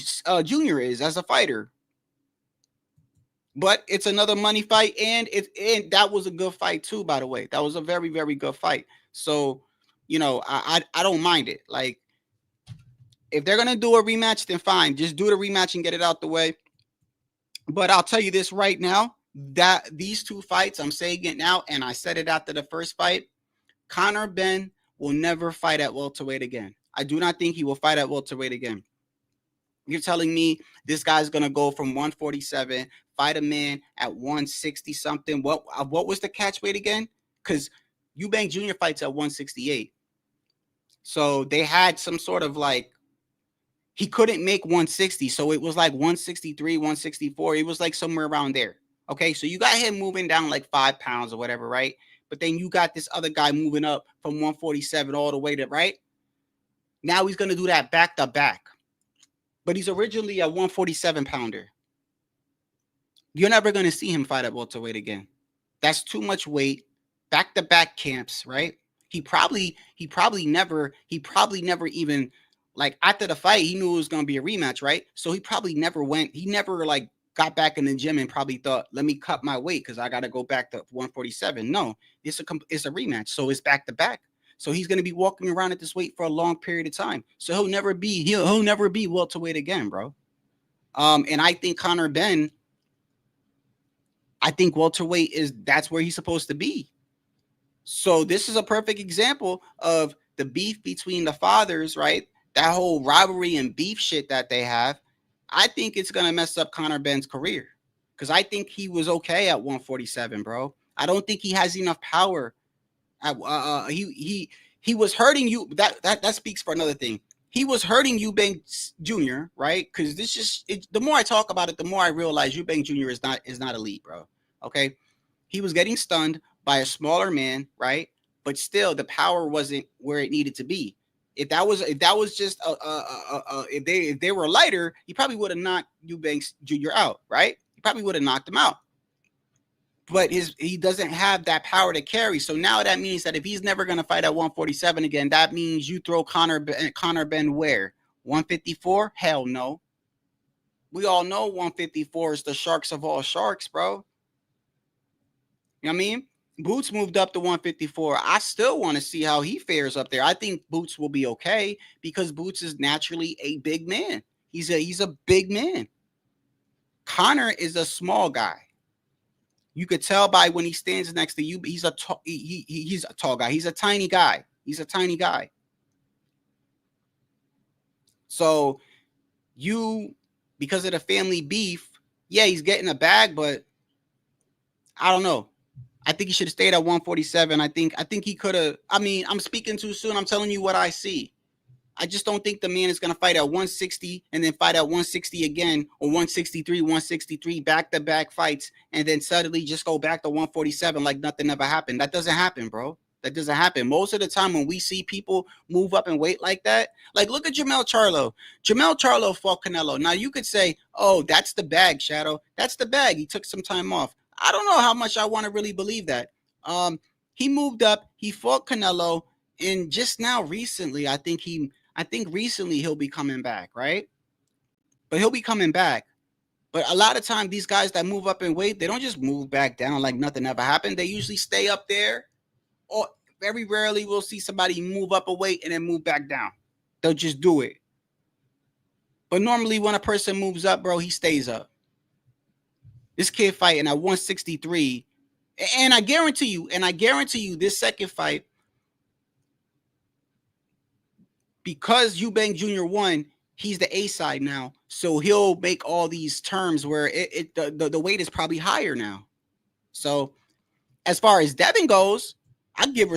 Jr. is as a fighter. But it's another money fight, and that was a good fight too, by the way. That was a very, very good fight. So, I don't mind it. Like, if they're gonna do a rematch, then fine. Just do the rematch and get it out the way. But I'll tell you this right now, that these two fights, I'm saying it now, and I said it after the first fight, Conor Benn will never fight at welterweight again. I do not think he will fight at welterweight again. You're telling me this guy's going to go from 147, fight a man at 160 something. What was the catch weight again? Because Eubank Jr. fights at 168. So they had some sort of like, he couldn't make 160. So it was like 163, 164. It was like somewhere around there. Okay, so you got him moving down like 5 pounds or whatever, right? But then you got this other guy moving up from 147 all the way to, right? Now he's going to do that back to back. But he's originally a 147 pounder. You're never going to see him fight at welterweight again. That's too much weight. Back-to-back camps, right? He probably never even, like, after the fight, he knew it was going to be a rematch, right? So he probably never like got back in the gym and probably thought, let me cut my weight because I got to go back to 147. No, it's a rematch. So it's back-to-back. So he's going to be walking around at this weight for a long period of time. So he'll never be welterweight again, bro. And I think Conor Benn, I think welterweight that's where he's supposed to be. So this is a perfect example of the beef between the fathers, right? That whole rivalry and beef shit that they have. I think it's going to mess up Conor Benn's career because I think he was okay at 147, bro. I don't think he has enough power. He was hurting you. That speaks for another thing. He was hurting Eubank Jr., right? Because the more I talk about it, the more I realize Eubank Jr. is not elite, bro. Okay, he was getting stunned by a smaller man, right? But still, the power wasn't where it needed to be. If that was just if they were lighter, he probably would have knocked Eubank Jr. out, right? He probably would have knocked him out. But he doesn't have that power to carry. So now that means that if he's never going to fight at 147 again, that means you throw Conor Benn where? 154? Hell no. We all know 154 is the sharks of all sharks, bro. You know what I mean? Boots moved up to 154. I still want to see how he fares up there. I think Boots will be okay because Boots is naturally a big man. He's a big man. Conor is a small guy. You could tell by when he stands next to you, he's a tall guy. He's a tiny guy. So because of the family beef, yeah, he's getting a bag, but I don't know. I think he should have stayed at 147. I think he could have. I mean, I'm speaking too soon. I'm telling you what I see. I just don't think the man is going to fight at 160 and then fight at 160 again or 163, back-to-back fights, and then suddenly just go back to 147 like nothing ever happened. That doesn't happen, bro. That doesn't happen. Most of the time when we see people move up in weight like that, like look at Jermell Charlo. Jermell Charlo fought Canelo. Now you could say, oh, that's the bag, Shadow. That's the bag. He took some time off. I don't know how much I want to really believe that. He moved up. He fought Canelo. And just now recently, I think recently he'll be coming back, right? But he'll be coming back. But a lot of times, these guys that move up in weight, they don't just move back down like nothing ever happened. They usually stay up there, or very rarely we'll see somebody move up a weight and then move back down. They'll just do it. But normally when a person moves up, bro, he stays up. This kid fighting at 163, and I guarantee you this second fight, because Eubank Jr. won, he's the A side now. So he'll make all these terms where the weight is probably higher now. So as far as Devin goes, I give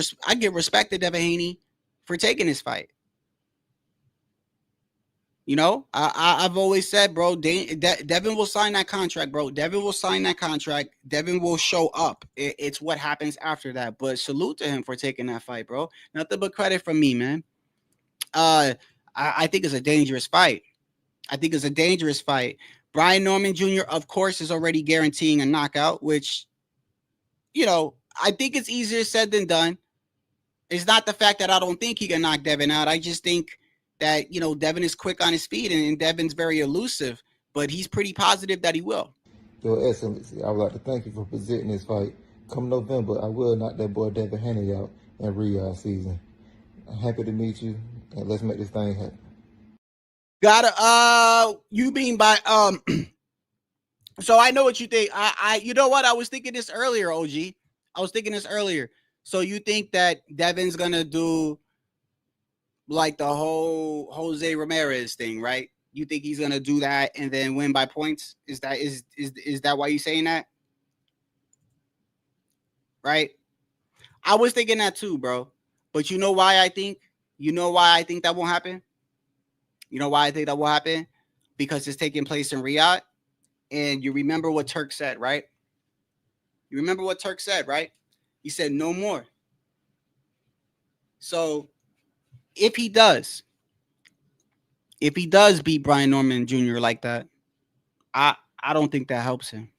respect to Devin Haney for taking this fight. You know, I've always said, bro, Devin will sign that contract, bro. Devin will sign that contract. Devin will show up. It's what happens after that. But salute to him for taking that fight, bro. Nothing but credit from me, man. I think it's a dangerous fight. Brian Norman Jr., of course, is already guaranteeing a knockout, which, you know, I think it's easier said than done. It's not the fact that I don't think he can knock Devin out. I just think that, you know, Devin is quick on his feet and Devin's very elusive, but he's pretty positive that he will. Your Excellency, I would like to thank you for presenting this fight. Come November, I will knock that boy Devin Haney out in Riyadh season. I'm happy to meet you, and let's make this thing happen. You being by so I know what you think. You know what? I was thinking this earlier, OG. I was thinking this earlier. So you think that Devin's gonna do like the whole Jose Ramirez thing, right? You think he's gonna do that and then win by points? Is that why you're saying that? Right? I was thinking that too, bro. But you know why I think? That won't happen? You know why I think that will happen? Because it's taking place in Riyadh. And you remember what Turk said, right? He said no more. So if he does beat Brian Norman Jr. like that, I don't think that helps him.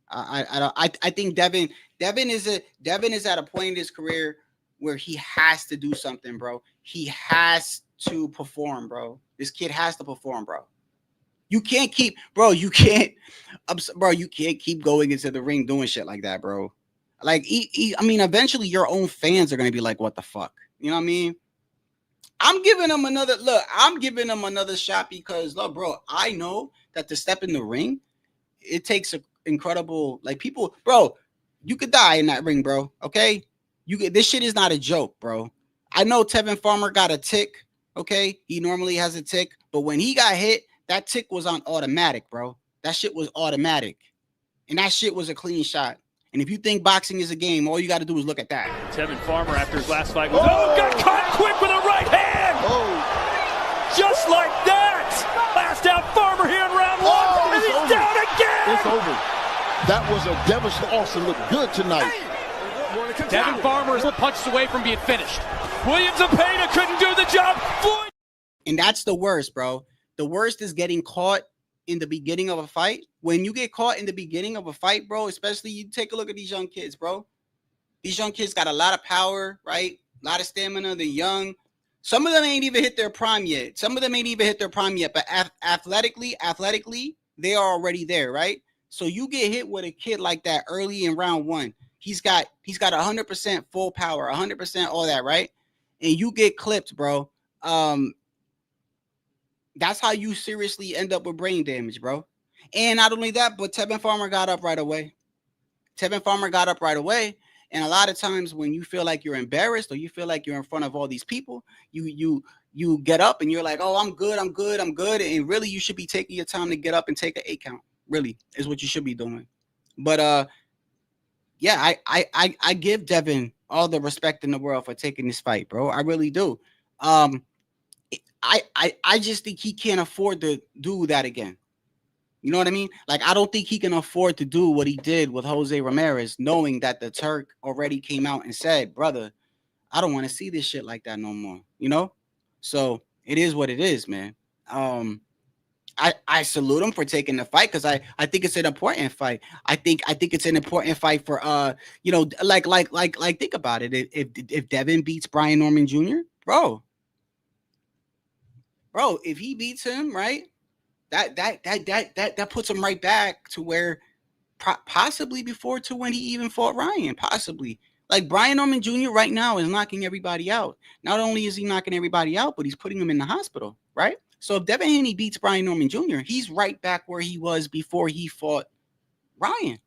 I think Devin is at a point in his career where he has to do something, bro. He has to perform, bro. This kid has to perform, bro. You can't keep going into the ring doing shit like that, bro. Like, I mean, eventually your own fans are gonna be like, "What the fuck?" You know what I mean? I'm giving him another shot because, look, bro, I know that to step in the ring, it takes an incredible, like, people, bro. You could die in that ring, bro. Okay, this shit is not a joke, bro. I know Tevin Farmer got a tick. Okay, he normally has a tick, but when he got hit, that tick was on automatic, bro. That shit was automatic, and that shit was a clean shot. And if you think boxing is a game, all you got to do is look at that. Tevin Farmer, after his last fight, got caught quick with a right hand. Just like that. Last out Farmer here in round one, and he's down again. It's over. That was a devastating. Austin looked good tonight. Devin Farmer is punches away from being finished. Williams Zapata couldn't do the job. And that's the worst, bro. The worst is getting caught in the beginning of a fight. When you get caught in the beginning of a fight, bro, especially you take a look at these young kids, bro. These young kids got a lot of power, right? A lot of stamina. They're young. Some of them ain't even hit their prime yet. But athletically, they are already there, right? So you get hit with a kid like that early in round one. He's got 100% full power, 100% all that, right? And you get clipped, bro. That's how you seriously end up with brain damage, bro. And not only that, but Tevin Farmer got up right away. And a lot of times when you feel like you're embarrassed or you feel like you're in front of all these people, you get up and you're like, "Oh, I'm good. And really, you should be taking your time to get up and take an 8 count. Really, is what you should be doing. But yeah, I give Devin all the respect in the world for taking this fight, bro. I really do. I just think he can't afford to do that again. You know what I mean? Like, I don't think he can afford to do what he did with Jose Ramirez, knowing that the Turk already came out and said, "Brother, I don't want to see this shit like that no more." You know? So it is what it is, man. I salute him for taking the fight because I think it's an important fight. I think it's an important fight for you know, like think about it. If Devin beats Brian Norman Jr., bro, if he beats him, right? That puts him right back to where possibly before to when he even fought Ryan, possibly. Like Brian Norman Jr. right now is knocking everybody out. Not only is he knocking everybody out, but he's putting them in the hospital, right? So if Devin Haney beats Brian Norman Jr., he's right back where he was before he fought Ryan.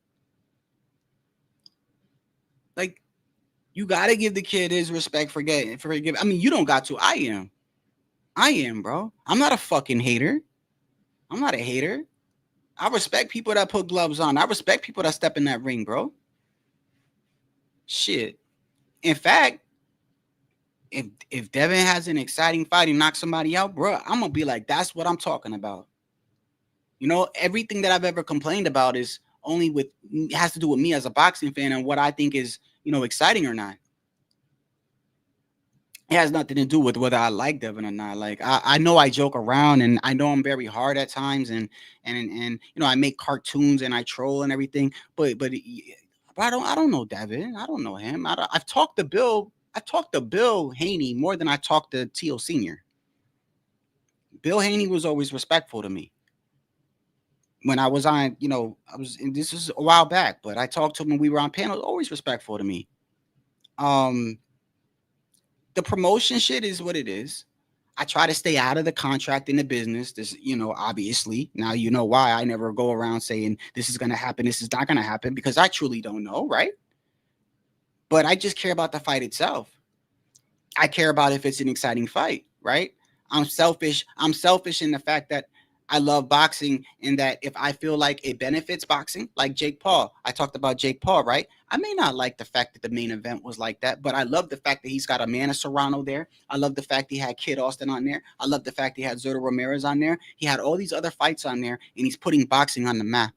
Like, you got to give the kid his respect for giving. I mean, you don't got to. I am, bro. I'm not a fucking hater. I'm not a hater. I respect people that put gloves on. I respect people that step in that ring, bro. Shit. In fact, if Devin has an exciting fight and knocks somebody out, bro, I'm going to be like, that's what I'm talking about. You know, everything that I've ever complained about is has to do with me as a boxing fan and what I think is, you know, exciting or not. It has nothing to do with whether I like Devin or not. Like, I know I joke around and I know I'm very hard at times and you know, I make cartoons and I troll and everything, but I don't know Devin. I don't know him. I've talked to Bill Haney more than I talked to T.O. Sr. Bill Haney was always respectful to me. When I was on, you know, this was a while back, but I talked to him when we were on panels, always respectful to me. The promotion shit is what it is. I try to stay out of the contract in the business. This, you know, obviously now you know why I never go around saying this is going to happen, this is not going to happen, because I truly don't know, right? But I just care about the fight itself. I care about if it's an exciting fight, right? I'm selfish. I'm selfish in the fact that I love boxing and that if I feel like it benefits boxing, like Jake Paul, I talked about Jake Paul, right? I may not like the fact that the main event was like that, but I love the fact that he's got Amanda Serrano there. I love the fact he had Kid Austin on there. I love the fact he had Zurdo Ramirez on there. He had all these other fights on there, and he's putting boxing on the map.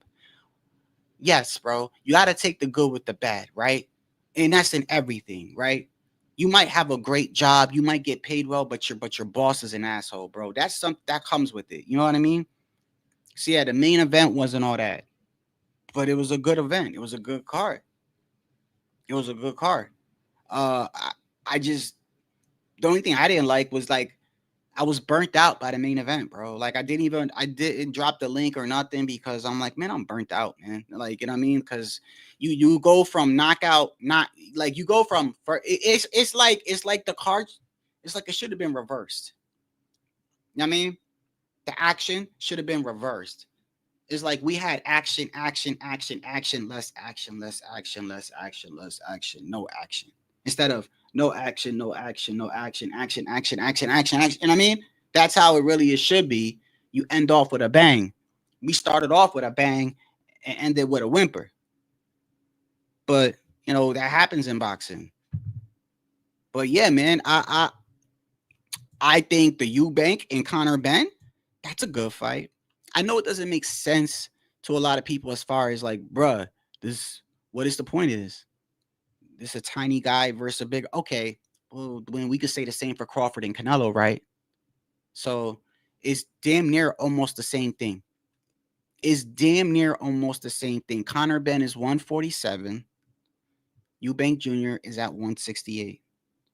Yes, bro, you got to take the good with the bad, right? And that's in everything, right? You might have a great job, you might get paid well, but your boss is an asshole, bro. That's that comes with it. You know what I mean? So yeah, the main event wasn't all that, but it was a good event. It was a good card. It was a good card. I just, the only thing I didn't like was like I was burnt out by the main event, bro. Like I didn't drop the link or nothing because I'm like, man, I'm burnt out, man. Like, you know what I mean? Because you go from knockout, not like you go from it's like the card, it's like it should have been reversed. You know what I mean? The action should have been reversed. It's like we had action, action, action, action, less action, less action, less action, less action, no action. Instead of no action, no action, no action, action, action, action, action, action. And I mean, that's how it really should be. You end off with a bang. We started off with a bang and ended with a whimper. But, you know, that happens in boxing. But yeah, man, I think the Eubank and Conor Benn, that's a good fight. I know it doesn't make sense to a lot of people as far as like, bruh, what is the point of this? This is a tiny guy versus a big. Okay, well, when we could say the same for Crawford and Canelo, right? So it's damn near almost the same thing. It's damn near almost the same thing. Conor Benn is 147. Eubank Jr. is at 168.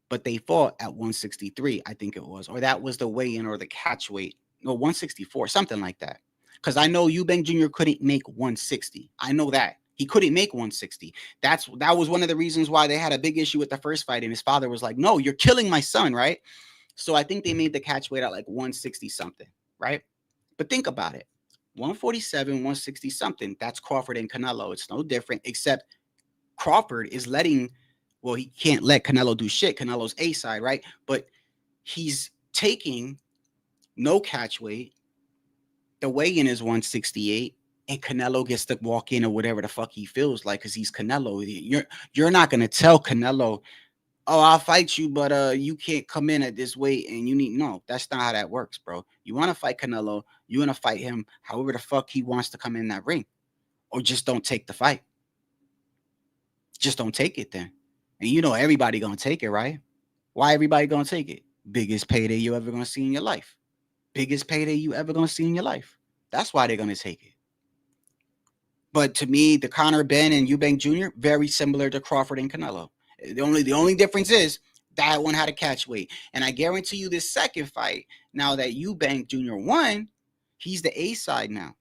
But they fought at 163, I think it was. Or that was the weigh-in or the catch weight. No, 164, something like that. Because I know Eubank Jr. couldn't make 160. I know that. He couldn't make 160. That was one of the reasons why they had a big issue with the first fight. And his father was like, no, you're killing my son, right? So I think they made the catch weight at like 160 something, right? But think about it. 147, 160 something. That's Crawford and Canelo. It's no different, except Crawford is well, he can't let Canelo do shit. Canelo's A side, right? But he's taking no catch weight. The weigh-in is 168, and Canelo gets to walk in or whatever the fuck he feels like because he's Canelo. You're not gonna tell Canelo, oh, I'll fight you, but you can't come in at this weight and you need no. That's not how that works, bro. You want to fight Canelo, you want to fight him however the fuck he wants to come in that ring, or just don't take the fight. Just don't take it then. And you know everybody gonna take it, right? Why everybody gonna take it? Biggest payday you ever gonna see in your life. Biggest payday you ever gonna see in your life. That's why they're gonna take it. But to me, the Conor Benn and Eubank Jr. very similar to Crawford and Canelo. The only difference is that one had a catch weight. And I guarantee you this second fight, now that Eubank Jr. won, He's the A side now.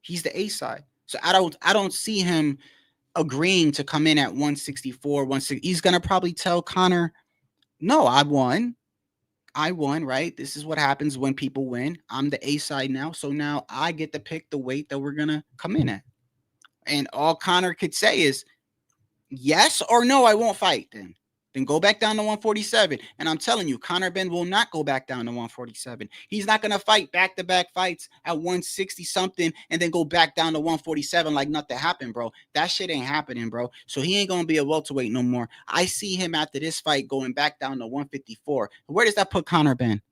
He's the A side. So I don't see him agreeing to come in at 164, 160. He's gonna probably tell Conor, no, I won, right? This is what happens when people win. I'm the A side now, so now I get to pick the weight that we're gonna come in at. And all Conor could say is yes or no, I won't fight. Then go back down to 147. And I'm telling you, Conor Benn will not go back down to 147. He's not going to fight back-to-back fights at 160 something and then go back down to 147 like nothing happened, bro. That shit ain't happening, bro. So he ain't going to be a welterweight no more. I see him after this fight going back down to 154. Where does that put Conor Benn?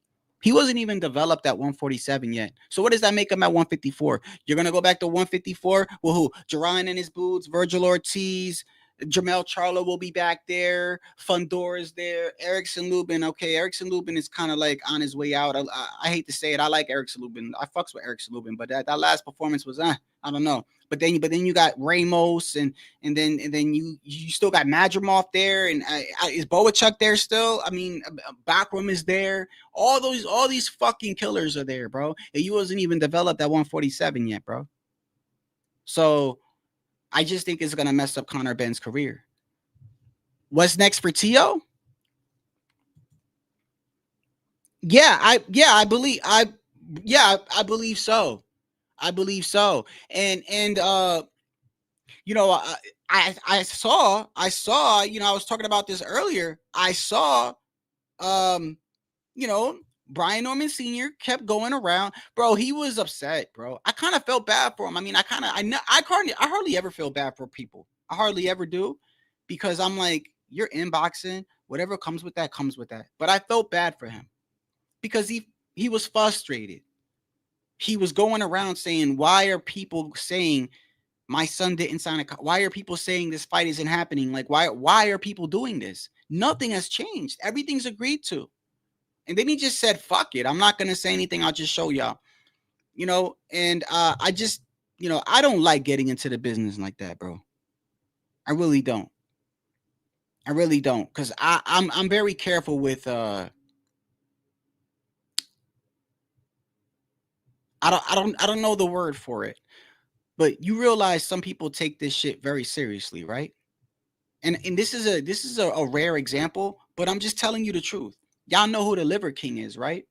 He wasn't even developed at 147 yet. So what does that make him at 154? You're going to go back to 154? Well, who? Jerron and his boots, Virgil Ortiz, Jamel Charlo will be back there. Fundor is there. Erickson Lubin. Okay, Erickson Lubin is kind of like on his way out. I hate to say it. I like Erickson Lubin. I fucks with Erickson Lubin, but that last performance was I don't know. But then you got Ramos and then you still got Madrimov there, and is Boachuk there still? I mean, Backroom is there. All these fucking killers are there, bro. And you wasn't even developed at 147 yet, bro. So I just think it's gonna mess up Conor Benn's career. What's next for Tio? I believe so. I believe so. And you know, I saw, you know, I was talking about this earlier. I saw you know, Brian Norman Sr. kept going around, bro. He was upset, bro. I kind of felt bad for him. I mean, I hardly ever feel bad for people. I hardly ever do, because I'm like, you're inboxing, whatever comes with that comes with that. But I felt bad for him because he was frustrated. He was going around saying, why are people saying my son didn't sign a? Why are people saying this fight isn't happening? Like, why are people doing this? Nothing has changed. Everything's agreed to. And then he just said, fuck it. I'm not going to say anything. I'll just show y'all, you know? And I just, you know, I don't like getting into the business like that, bro. I really don't. I really don't. Because I'm very careful with, I don't know the word for it. But you realize some people take this shit very seriously, right? And this is a rare example, but I'm just telling you the truth. Y'all know who the Liver King is, right?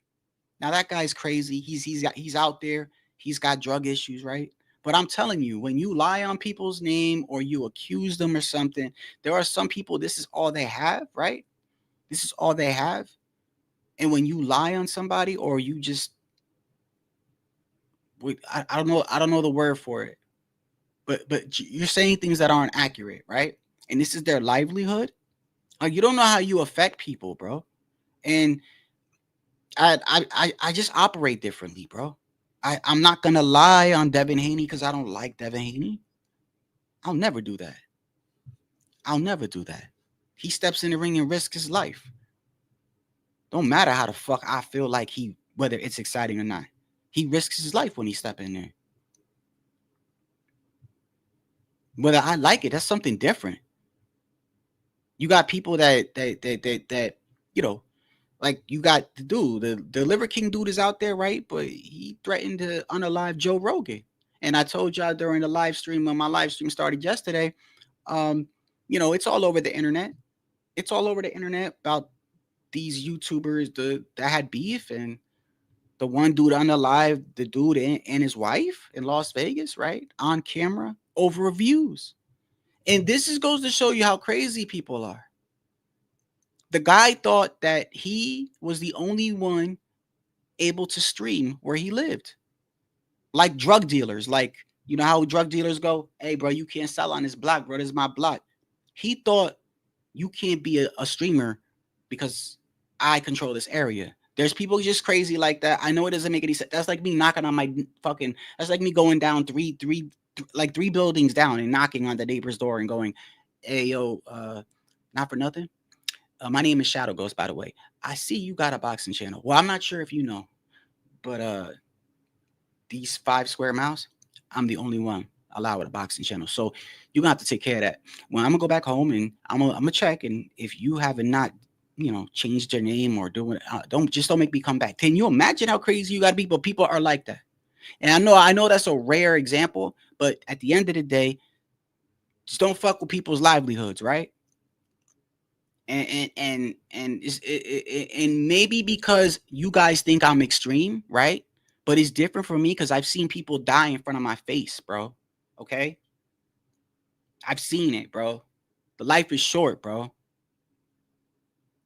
Now that guy's crazy. He's out there. He's got drug issues, right? But I'm telling you, when you lie on people's name or you accuse them or something, there are some people, this is all they have, right? This is all they have. And when you lie on somebody, or you just, I don't know the word for it, but you're saying things that aren't accurate, right? And this is their livelihood. Like, you don't know how you affect people, bro. And I just operate differently, bro. I'm not gonna lie on Devin Haney because I don't like Devin Haney. I'll never do that. I'll never do that. He steps in the ring and risks his life. Don't matter how the fuck I feel like whether it's exciting or not. He risks his life when he steps in there. Whether I like it, that's something different. You got people that you know, like you got the dude, the Liver King dude is out there, right? But he threatened to unalive Joe Rogan. And I told y'all during the live stream, when my live stream started yesterday, you know, it's all over the internet. It's all over the internet about these YouTubers that had beef, and the one dude unalived the dude and his wife in Las Vegas, right? On camera over reviews. And this goes to show you how crazy people are. The guy thought that he was the only one able to stream where he lived. Like drug dealers. Like, you know how drug dealers go, hey, bro, you can't sell on this block, bro. This is my block. He thought you can't be a streamer because I control this area. There's people just crazy like that. I know it doesn't make any sense. That's like me knocking on my fucking, that's like me going down three buildings down and knocking on the neighbor's door and going, hey, yo, not for nothing. My name is Shadow Ghost, by the way. I see you got a boxing channel. Well, I'm not sure if you know, but these 5 square miles, I'm the only one allowed with a boxing channel. So you're gonna have to take care of that. When I'm gonna go back home and I'm gonna check, and if you have not change their name or don't make me come back. Can you imagine how crazy you got to be? But people are like that. And I know that's a rare example, but at the end of the day, just don't fuck with people's livelihoods, right? And maybe because you guys think I'm extreme, right? But it's different for me because I've seen people die in front of my face, bro. Okay? I've seen it, bro. The life is short, bro.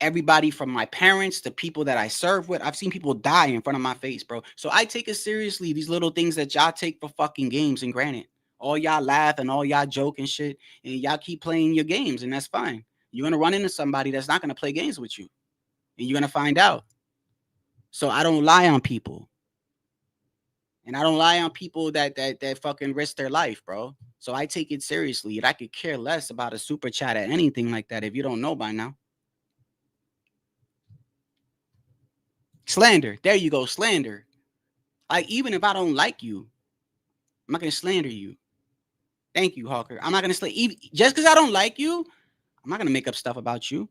Everybody from my parents to people that I serve with, I've seen people die in front of my face, bro. So I take it seriously, these little things that y'all take for fucking games and granted. All y'all laugh and all y'all joke and shit, and y'all keep playing your games, and that's fine. You're going to run into somebody that's not going to play games with you, and you're going to find out. So I don't lie on people. And I don't lie on people that fucking risk their life, bro. So I take it seriously. And I could care less about a super chat or anything like that if you don't know by now. Slander. There you go. Slander. Like, even if I don't like you, I'm not going to slander you. Thank you, Hawker. I'm not going to slander. Just because I don't like you, I'm not going to make up stuff about you.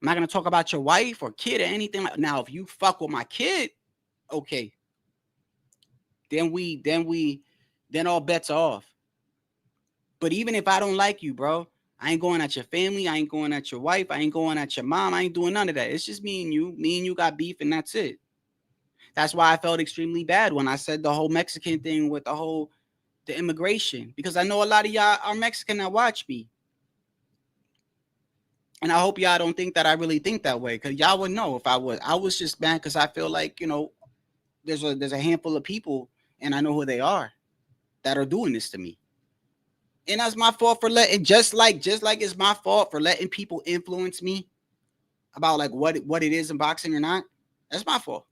I'm not going to talk about your wife or kid or anything. Now, if you fuck with my kid, okay. Then all bets are off. But even if I don't like you, bro, I ain't going at your family. I ain't going at your wife. I ain't going at your mom. I ain't doing none of that. It's just me and you. Me and you got beef, and that's it. That's why I felt extremely bad when I said the whole Mexican thing with the immigration, because I know a lot of y'all are Mexican that watch me. And I hope y'all don't think that I really think that way, because y'all would know if I was. I was just mad because I feel like, there's a handful of people, and I know who they are, that are doing this to me. And that's my fault for letting, just like it's my fault for letting people influence me about like what it is in boxing or not. That's my fault.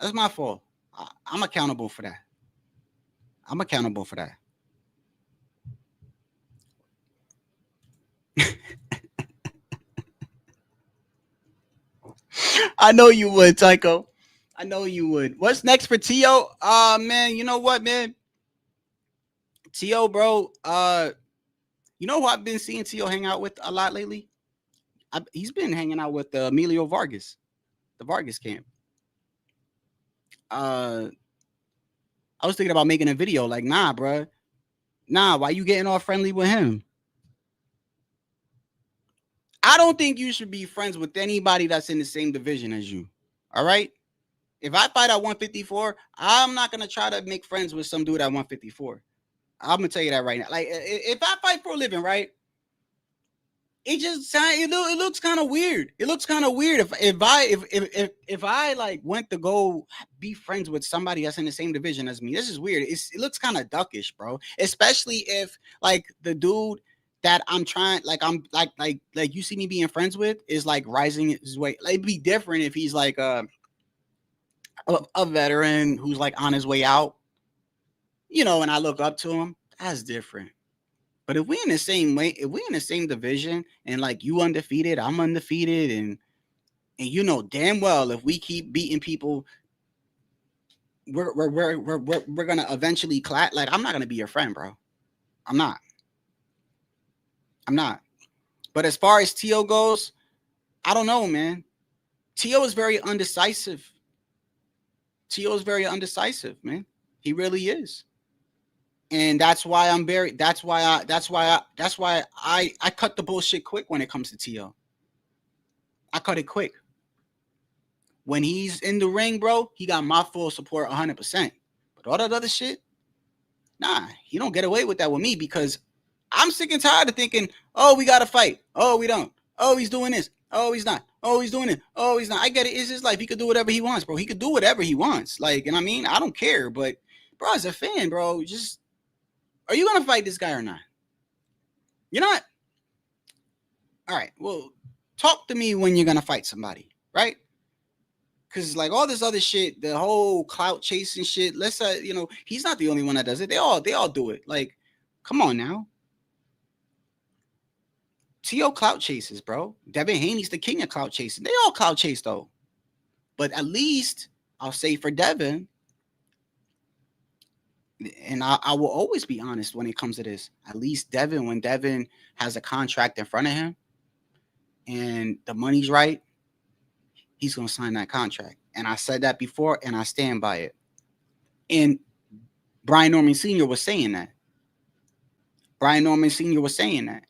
That's my fault. I'm accountable for that. I'm accountable for that. I know you would, Tycho. I know you would. What's next for T.O.? Man, you know what, man? T.O., bro. You know who I've been seeing T.O. hang out with a lot lately? He's been hanging out with Emilio Vargas, the Vargas camp. I was thinking about making a video like, nah, bro. Nah, why you getting all friendly with him? I don't think you should be friends with anybody that's in the same division as you. All right? If I fight at 154, I'm not going to try to make friends with some dude at 154. I'm going to tell you that right now. Like, if I fight for a living, right? It looks kind of weird. It looks kind of weird if I like went to go be friends with somebody that's in the same division as me. This is weird. It looks kind of duckish, bro. Especially if like the dude that I'm trying, like I'm like you see me being friends with is like rising his way. Like, it'd be different if he's like a veteran who's like on his way out, and I look up to him. That's different. But if we in the same way, if we in the same division and like you undefeated, I'm undefeated, and you know damn well if we keep beating people, we're gonna eventually clash. Like, I'm not gonna be your friend, bro. I'm not. But as far as T.O. goes, I don't know, man. T.O. is very undecisive. Man. He really is. And that's why I cut the bullshit quick when it comes to T.O. I cut it quick. When he's in the ring, bro, he got my full support 100%. But all that other shit, nah, he don't get away with that with me, because I'm sick and tired of thinking, oh, we got to fight. Oh, we don't. Oh, he's doing this. Oh, he's not. Oh, he's doing it. Oh, he's not. I get it. It's his life. He could do whatever he wants, bro. He could do whatever he wants. Like, and I mean, I don't care. But, bro, as a fan, bro, just, are you going to fight this guy or not? You're not? All right. Well, talk to me when you're going to fight somebody, right? Because, like, all this other shit, the whole clout chasing shit, let's say, he's not the only one that does it. They all do it. Like, come on now. T.O. clout chases, bro. Devin Haney's the king of clout chasing. They all clout chase, though. But at least, I'll say for Devin, and I will always be honest when it comes to this, at least Devin, when Devin has a contract in front of him, and the money's right, he's going to sign that contract. And I said that before, and I stand by it. And Brian Norman Sr. was saying that. Brian Norman Sr. was saying that.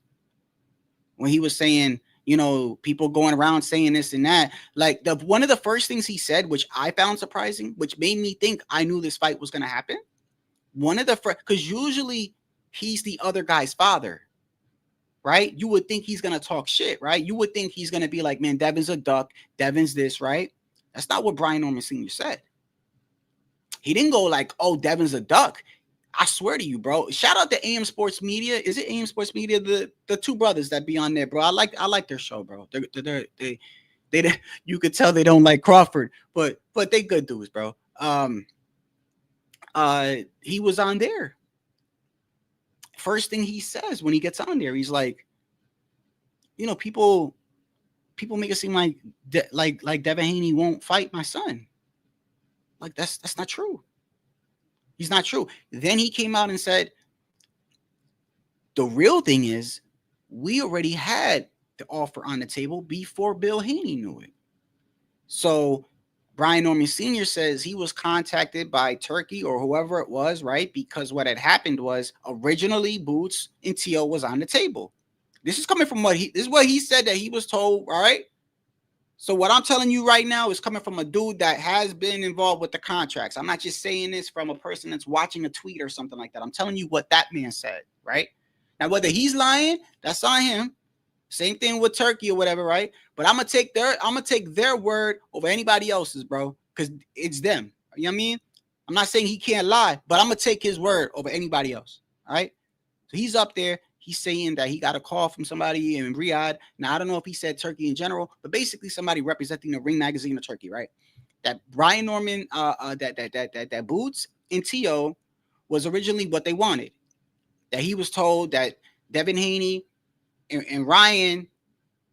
When he was saying, you know, people going around saying this and that. Like, one of the first things he said, which I found surprising, which made me think I knew this fight was going to happen. One of the first, because usually he's the other guy's father, right? You would think he's going to talk shit, right? You would think he's going to be like, man, Devin's a duck. Devin's this, right? That's not what Brian Norman Sr. said. He didn't go like, oh, Devin's a duck. I swear to you, bro. Shout out to AM Sports Media. Is it AM Sports Media? The two brothers that be on there, bro. I like their show, bro. They you could tell they don't like Crawford, but they good dudes, bro. He was on there. First thing he says when he gets on there, he's like, you know, people make it seem like Devin Haney won't fight my son. Like that's not true. He's not true. Then he came out and said, the real thing is we already had the offer on the table before Bill Haney knew it. So Brian Norman Sr. says he was contacted by Turkey or whoever it was, right? Because what had happened was originally Boots and T.O. was on the table. This is coming from this is what he said that he was told, all right? So what I'm telling you right now is coming from a dude that has been involved with the contracts. I'm not just saying this from a person that's watching a tweet or something like that. I'm telling you what that man said, right? Now, whether he's lying, that's on him. Same thing with Turkey or whatever, right? But I'm gonna take their word over anybody else's, bro, because it's them. You know what I mean? I'm not saying he can't lie, but I'm gonna take his word over anybody else. All right. So he's up there. He's saying that he got a call from somebody in Riyadh. Now, I don't know if he said Turkey in general, but basically somebody representing the Ring magazine of Turkey, right? That Brian Norman, that Boots and T.O. was originally what they wanted. That he was told that Devin Haney and Ryan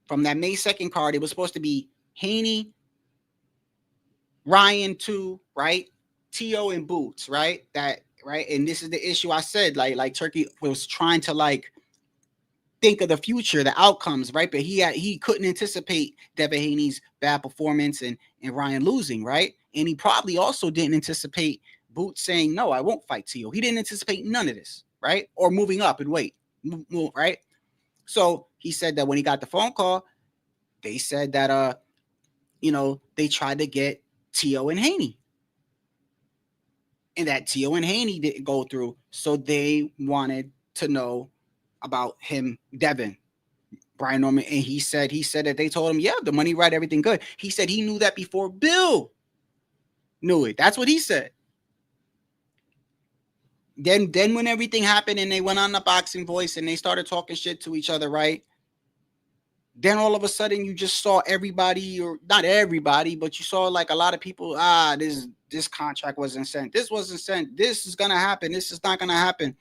from that May 2nd card, it was supposed to be Haney, Ryan 2, right? T.O. and Boots, right? That, right? And this is the issue I said, like Turkey was trying to like think of the future, the outcomes, right? But he couldn't anticipate Devin Haney's bad performance and Ryan losing, right? And he probably also didn't anticipate Boots saying, no, I won't fight T.O. He didn't anticipate none of this, right? Or moving up and wait, right? So he said that when he got the phone call, they said that, they tried to get T.O. and Haney. And that T.O. and Haney didn't go through. So they wanted to know about him, Devin, Brian Norman. And he said that they told him, yeah, the money right, everything good. He said he knew that before Bill knew it. That's what he said. Then when everything happened and they went on the Boxing Voice and they started talking shit to each other, right? Then all of a sudden you just saw everybody, or not everybody, but you saw like a lot of people, this contract wasn't sent. This wasn't sent. This is going to happen. This is not going to happen.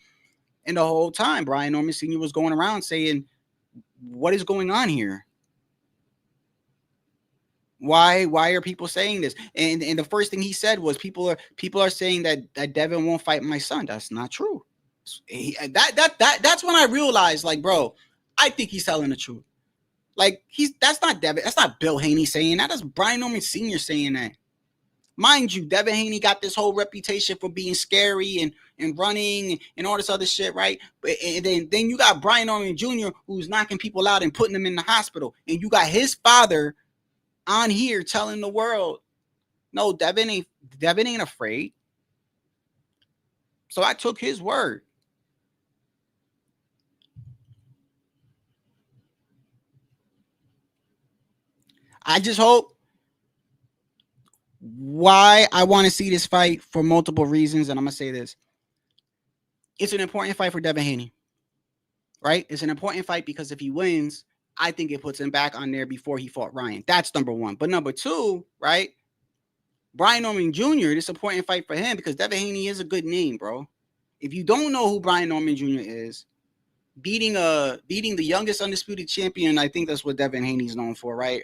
And the whole time, Brian Norman Sr. was going around saying, what is going on here? Why are people saying this? And the first thing he said was people are saying that Devin won't fight my son. That's not true. That's when I realized, like, bro, I think he's telling the truth. Like, that's not Devin. That's not Bill Haney saying that. That's Brian Norman Sr. saying that. Mind you, Devin Haney got this whole reputation for being scary and running and all this other shit, right? But and then you got Brian Norman Jr. who's knocking people out and putting them in the hospital. And you got his father on here telling the world, no, Devin ain't afraid. So I took his word. I just hope, why I want to see this fight for multiple reasons, and I'm going to say this. It's an important fight for Devin Haney, right? It's an important fight because if he wins, I think it puts him back on there before he fought Ryan. That's number one. But number two, right? Brian Norman Jr., this is an important fight for him because Devin Haney is a good name, bro. If you don't know who Brian Norman Jr. is, beating the youngest undisputed champion, I think that's what Devin Haney's known for, right?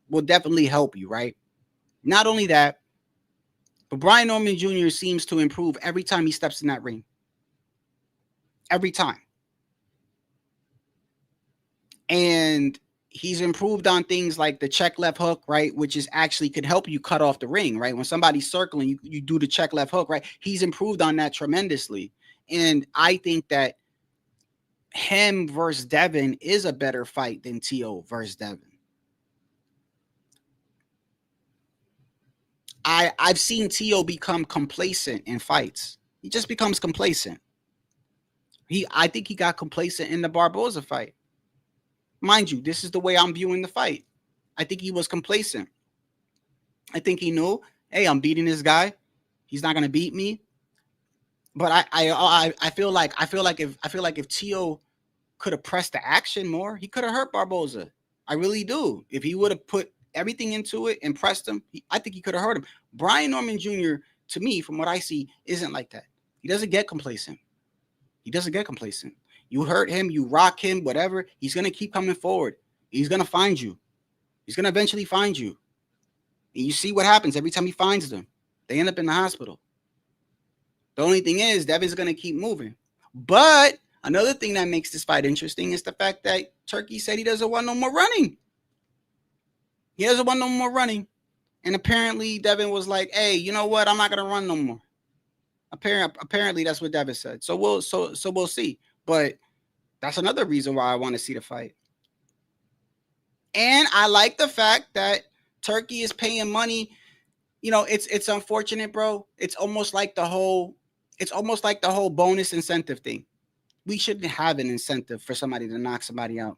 Will definitely help you, right? Not only that, but Brian Norman Jr. seems to improve every time he steps in that ring. Every time. And he's improved on things like the check left hook, right? Which is actually could help you cut off the ring, right? When somebody's circling, you do the check left hook, right? He's improved on that tremendously. And I think that him versus Devin is a better fight than T.O. versus Devin. I've seen T.O. become complacent in fights. He just becomes complacent. I think he got complacent in the Barboza fight. Mind you, this is the way I'm viewing the fight. I think he was complacent. I think he knew, hey, I'm beating this guy. He's not gonna beat me. But I feel like if T.O. could have pressed the action more, he could have hurt Barboza. I really do. If he would have put everything into it and pressed him, I think he could have hurt him. Brian Norman Jr., to me, from what I see, isn't like that. He doesn't get complacent. He doesn't get complacent. You hurt him, you rock him, whatever. He's going to keep coming forward. He's going to find you. He's going to eventually find you. And you see what happens every time he finds them. They end up in the hospital. The only thing is, Devin's going to keep moving. But another thing that makes this fight interesting is the fact that Turkey said he doesn't want no more running. He doesn't want no more running. And apparently Devin was like, hey, you know what? I'm not going to run no more. Apparently that's what Devin said. So we'll see. But that's another reason why I want to see the fight. And I like the fact that Turkey is paying money. You know, it's unfortunate, bro. It's almost like the whole bonus incentive thing. We shouldn't have an incentive for somebody to knock somebody out.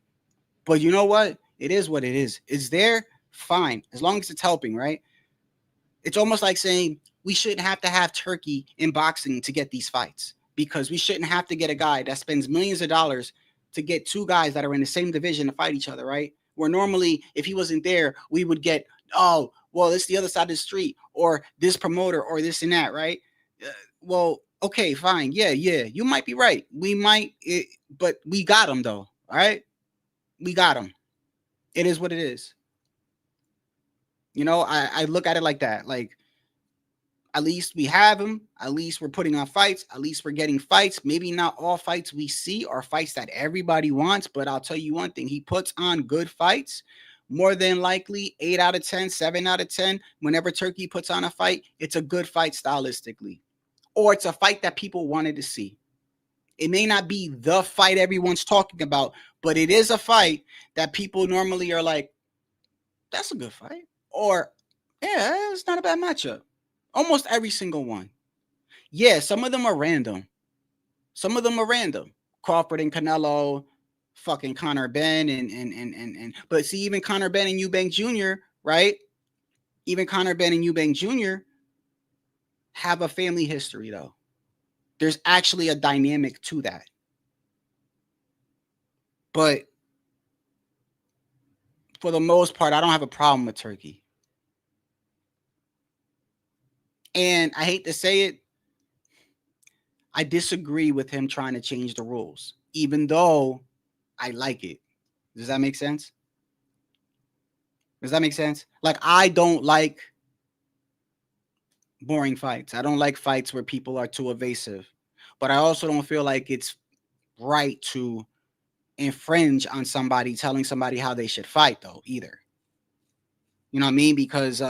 But you know what? It is what it is. It's there, fine. As long as it's helping, right? It's almost like saying we shouldn't have to have Turkey in boxing to get these fights, because we shouldn't have to get a guy that spends millions of dollars to get two guys that are in the same division to fight each other, right? Where normally, if he wasn't there, we would get, oh, well, it's the other side of the street, or this promoter, or this and that, right? Well, okay, fine. Yeah, you might be right. But we got him, though, all right? We got him. It is what it is. You know, I look at it like that. Like, at least we have him. At least we're putting on fights. At least we're getting fights. Maybe not all fights we see are fights that everybody wants, but I'll tell you one thing. He puts on good fights. More than likely, 8 out of 10, 7 out of 10. Whenever Turkey puts on a fight, it's a good fight stylistically. Or it's a fight that people wanted to see. It may not be the fight everyone's talking about, but it is a fight that people normally are like, that's a good fight. Or, yeah, it's not a bad matchup. Almost every single one. Yeah, some of them are random. Crawford and Canelo, fucking Conor Benn, but see, even Conor Benn and Eubank Jr., right? Even Conor Benn and Eubank Jr. have a family history, though. There's actually a dynamic to that. But for the most part, I don't have a problem with Turkey. And I hate to say it, I disagree with him trying to change the rules, even though I like it. Does that make sense? Like, I don't like boring fights. I don't like fights where people are too evasive. But I also don't feel like it's right to infringe on somebody, telling somebody how they should fight, though, either. You know what I mean? Because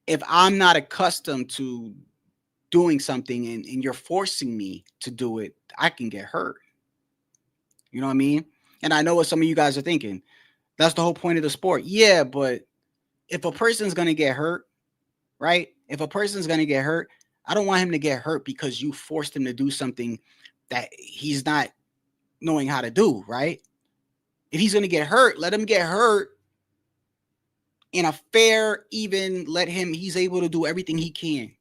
if I'm not accustomed to doing something and you're forcing me to do it, I can get hurt. You know what I mean? And I know what some of you guys are thinking. That's the whole point of the sport. Yeah, but if a person's going to get hurt, right? If a person's going to get hurt, I don't want him to get hurt because you forced him to do something that he's not knowing how to do, right? If he's going to get hurt, let him get hurt in a fair, even, he's able to do everything he can.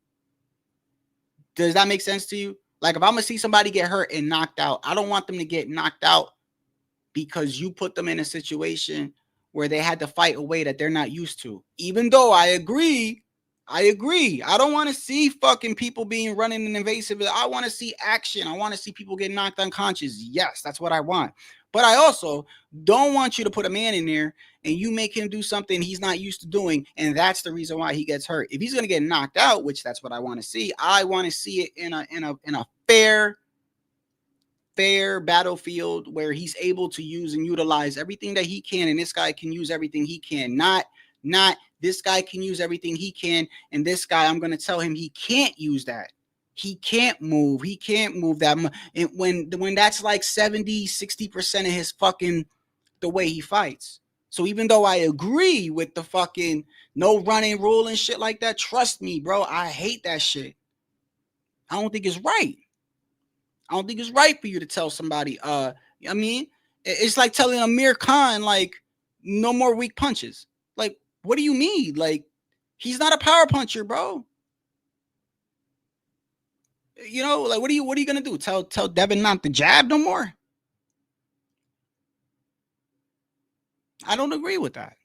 Does that make sense to you? Like, if I'm going to see somebody get hurt and knocked out, I don't want them to get knocked out because you put them in a situation where they had to fight a way that they're not used to. Even though I agree. I don't want to see fucking people being running and invasive. I want to see action. I want to see people get knocked unconscious. Yes, that's what I want. But I also don't want you to put a man in there and you make him do something he's not used to doing, and that's the reason why he gets hurt. If he's going to get knocked out, which that's what I want to see, I want to see it in a fair fair battlefield where he's able to use and utilize everything that he can, and this guy can use everything he can. Not this guy can use everything he can, and this guy, I'm going to tell him he can't use that. He can't move. He can't move that. And when that's like 70-60% of his fucking the way he fights. So even though I agree with the fucking no running rule and shit like that, trust me, bro, I hate that shit. I don't think it's right. I don't think it's right for you to tell somebody, I mean, it's like telling Amir Khan, like, no more weak punches. Like, what do you mean? Like, he's not a power puncher, bro. You know, like, what are you gonna do? Tell Devin not to jab no more? I don't agree with that.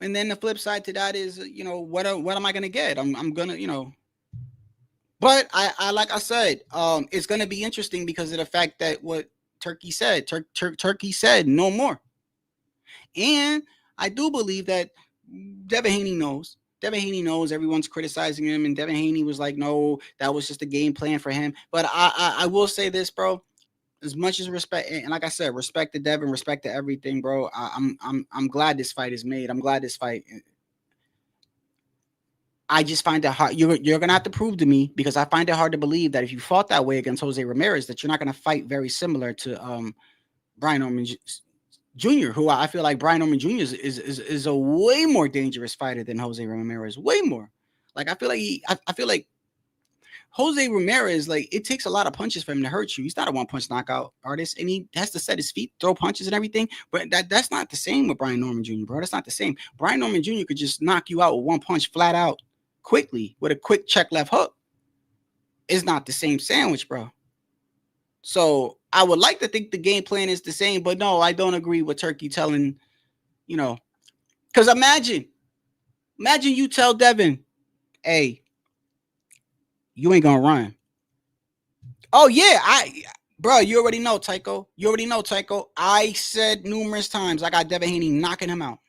And then the flip side to that is, you know, what am I gonna get? I'm gonna, you know. But I like I said, it's gonna be interesting because of the fact that what Turkey said. Turkey said no more. And I do believe that Devin Haney knows. Devin Haney knows everyone's criticizing him, and Devin Haney was like, no, that was just a game plan for him. But I will say this, bro. As much as respect, and like I said, respect to Devin, respect to everything, bro. I'm glad this fight is made. I'm glad this fight. I just find it hard. You're gonna have to prove to me, because I find it hard to believe that if you fought that way against Jose Ramirez, that you're not gonna fight very similar to Brian Norman Jr., who I feel like Brian Norman Jr. is a way more dangerous fighter than Jose Ramirez. Way more. Like I feel like Jose Ramirez, like, it takes a lot of punches for him to hurt you. He's not a one-punch knockout artist, and he has to set his feet, throw punches and everything. But that's not the same with Brian Norman Jr., bro. That's not the same. Brian Norman Jr. could just knock you out with one punch flat out quickly with a quick check left hook. It's not the same sandwich, bro. So I would like to think the game plan is the same, but no, I don't agree with Turkey telling, you know, because imagine you tell Devin, hey, you ain't gonna run. Oh yeah, bro, you already know, Tycho. You already know, Tycho. I said numerous times I got Devin Haney knocking him out.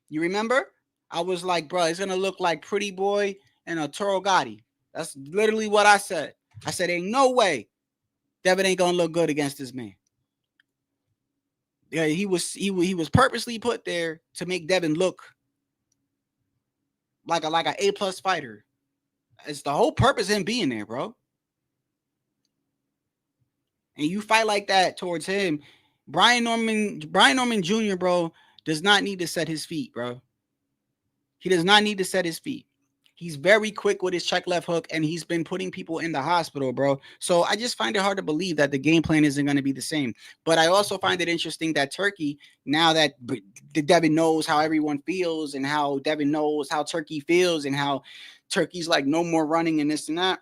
You remember? I was like, bro, it's gonna look like Pretty Boy and a Toro Gotti. That's literally what I said. I said, ain't no way Devin ain't gonna look good against this man. Yeah, he was purposely put there to make Devin look like a A+ fighter. It's the whole purpose of him being there, bro. And you fight like that towards him. Brian Norman Jr., bro, does not need to set his feet, bro. He does not need to set his feet. He's very quick with his check left hook, and he's been putting people in the hospital, bro. So I just find it hard to believe that the game plan isn't going to be the same. But I also find it interesting that Turkey, now that Devin knows how everyone feels and how Devin knows how Turkey feels and how Turkey's like no more running and this and that,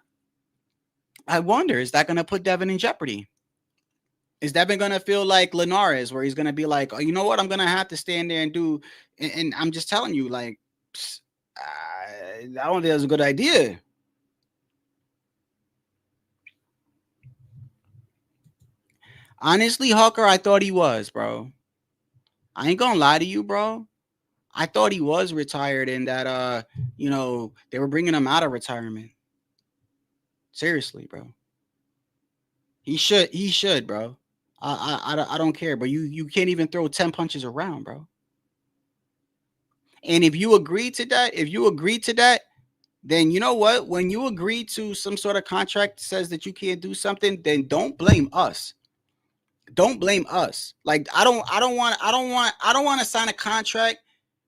I wonder, is that going to put Devin in jeopardy? Is Devin going to feel like Linares, where he's going to be like, oh, you know what, I'm going to have to stand there and do, and I'm just telling you, like, I don't think that's a good idea. Honestly, Hawker, I thought he was, bro. I ain't gonna lie to you, bro. I thought he was retired and that, you know, they were bringing him out of retirement. Seriously, bro. He should, bro. I don't care, but you can't even throw 10 punches around, bro. And if you agree to that, then you know what? When you agree to some sort of contract that says that you can't do something, then don't blame us. Don't blame us. Like I don't want to sign a contract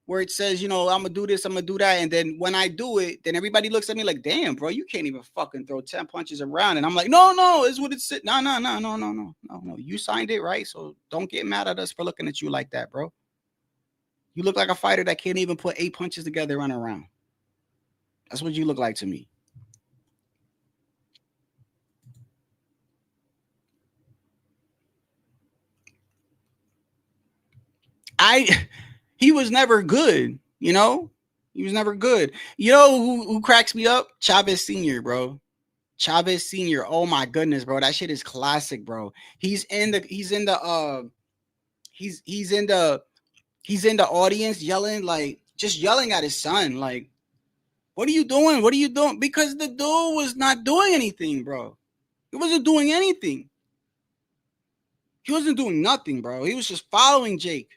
where it says, you know, I'm gonna do this, I'm gonna do that, and then when I do it, then everybody looks at me like, damn, bro, you can't even fucking throw 10 punches around. And I'm like, no, it's what it said. No. You signed it, right? So don't get mad at us for looking at you like that, bro. You look like a fighter that can't even put 8 punches together and run around. That's what you look like to me. He was never good, you know? He was never good. You know who cracks me up? Chavez Sr., bro. Chavez Sr. Oh my goodness, bro. That shit is classic, bro. He's in the audience yelling, like, just yelling at his son, like, What are you doing? What are you doing? Because the dude was not doing anything, bro. He wasn't doing anything. He wasn't doing nothing, bro. He was just following Jake.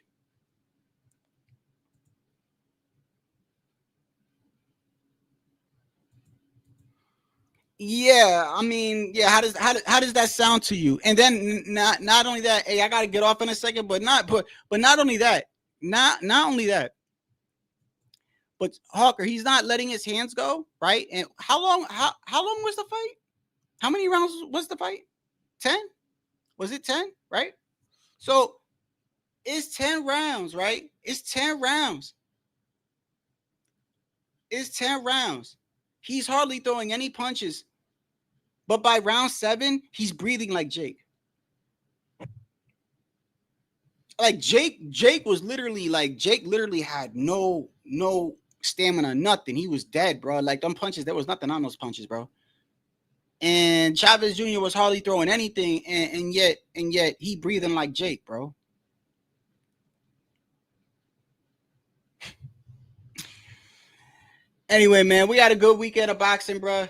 Yeah, I mean, yeah. How does that sound to you? And then not only that, hey, I gotta get off in a second, but not only that, not only that, but Hawker, he's not letting his hands go, right? And how long was the fight? How many rounds was the fight? 10? Was it 10? Right? So it's 10 rounds, right? It's 10 rounds. It's 10 rounds. He's hardly throwing any punches. But by round 7, he's breathing like Jake. Like Jake was literally like Jake literally had no stamina, nothing. He was dead, bro. Like them punches, there was nothing on those punches, bro. And Chavez Jr. was hardly throwing anything, and yet he breathing like Jake, bro. Anyway, man, we had a good weekend of boxing, bro.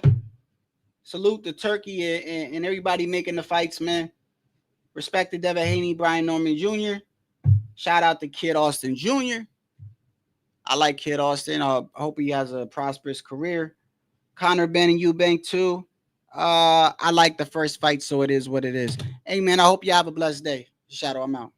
Salute to Turkey and everybody making the fights, man. Respect to Devin Haney, Brian Norman Jr. Shout out to Kid Austin Jr. I like Kid Austin. I hope he has a prosperous career. Conor Benn and Eubank too. I like the first fight, so it is what it is. Hey, man, I hope you have a blessed day. Shadow, I'm out.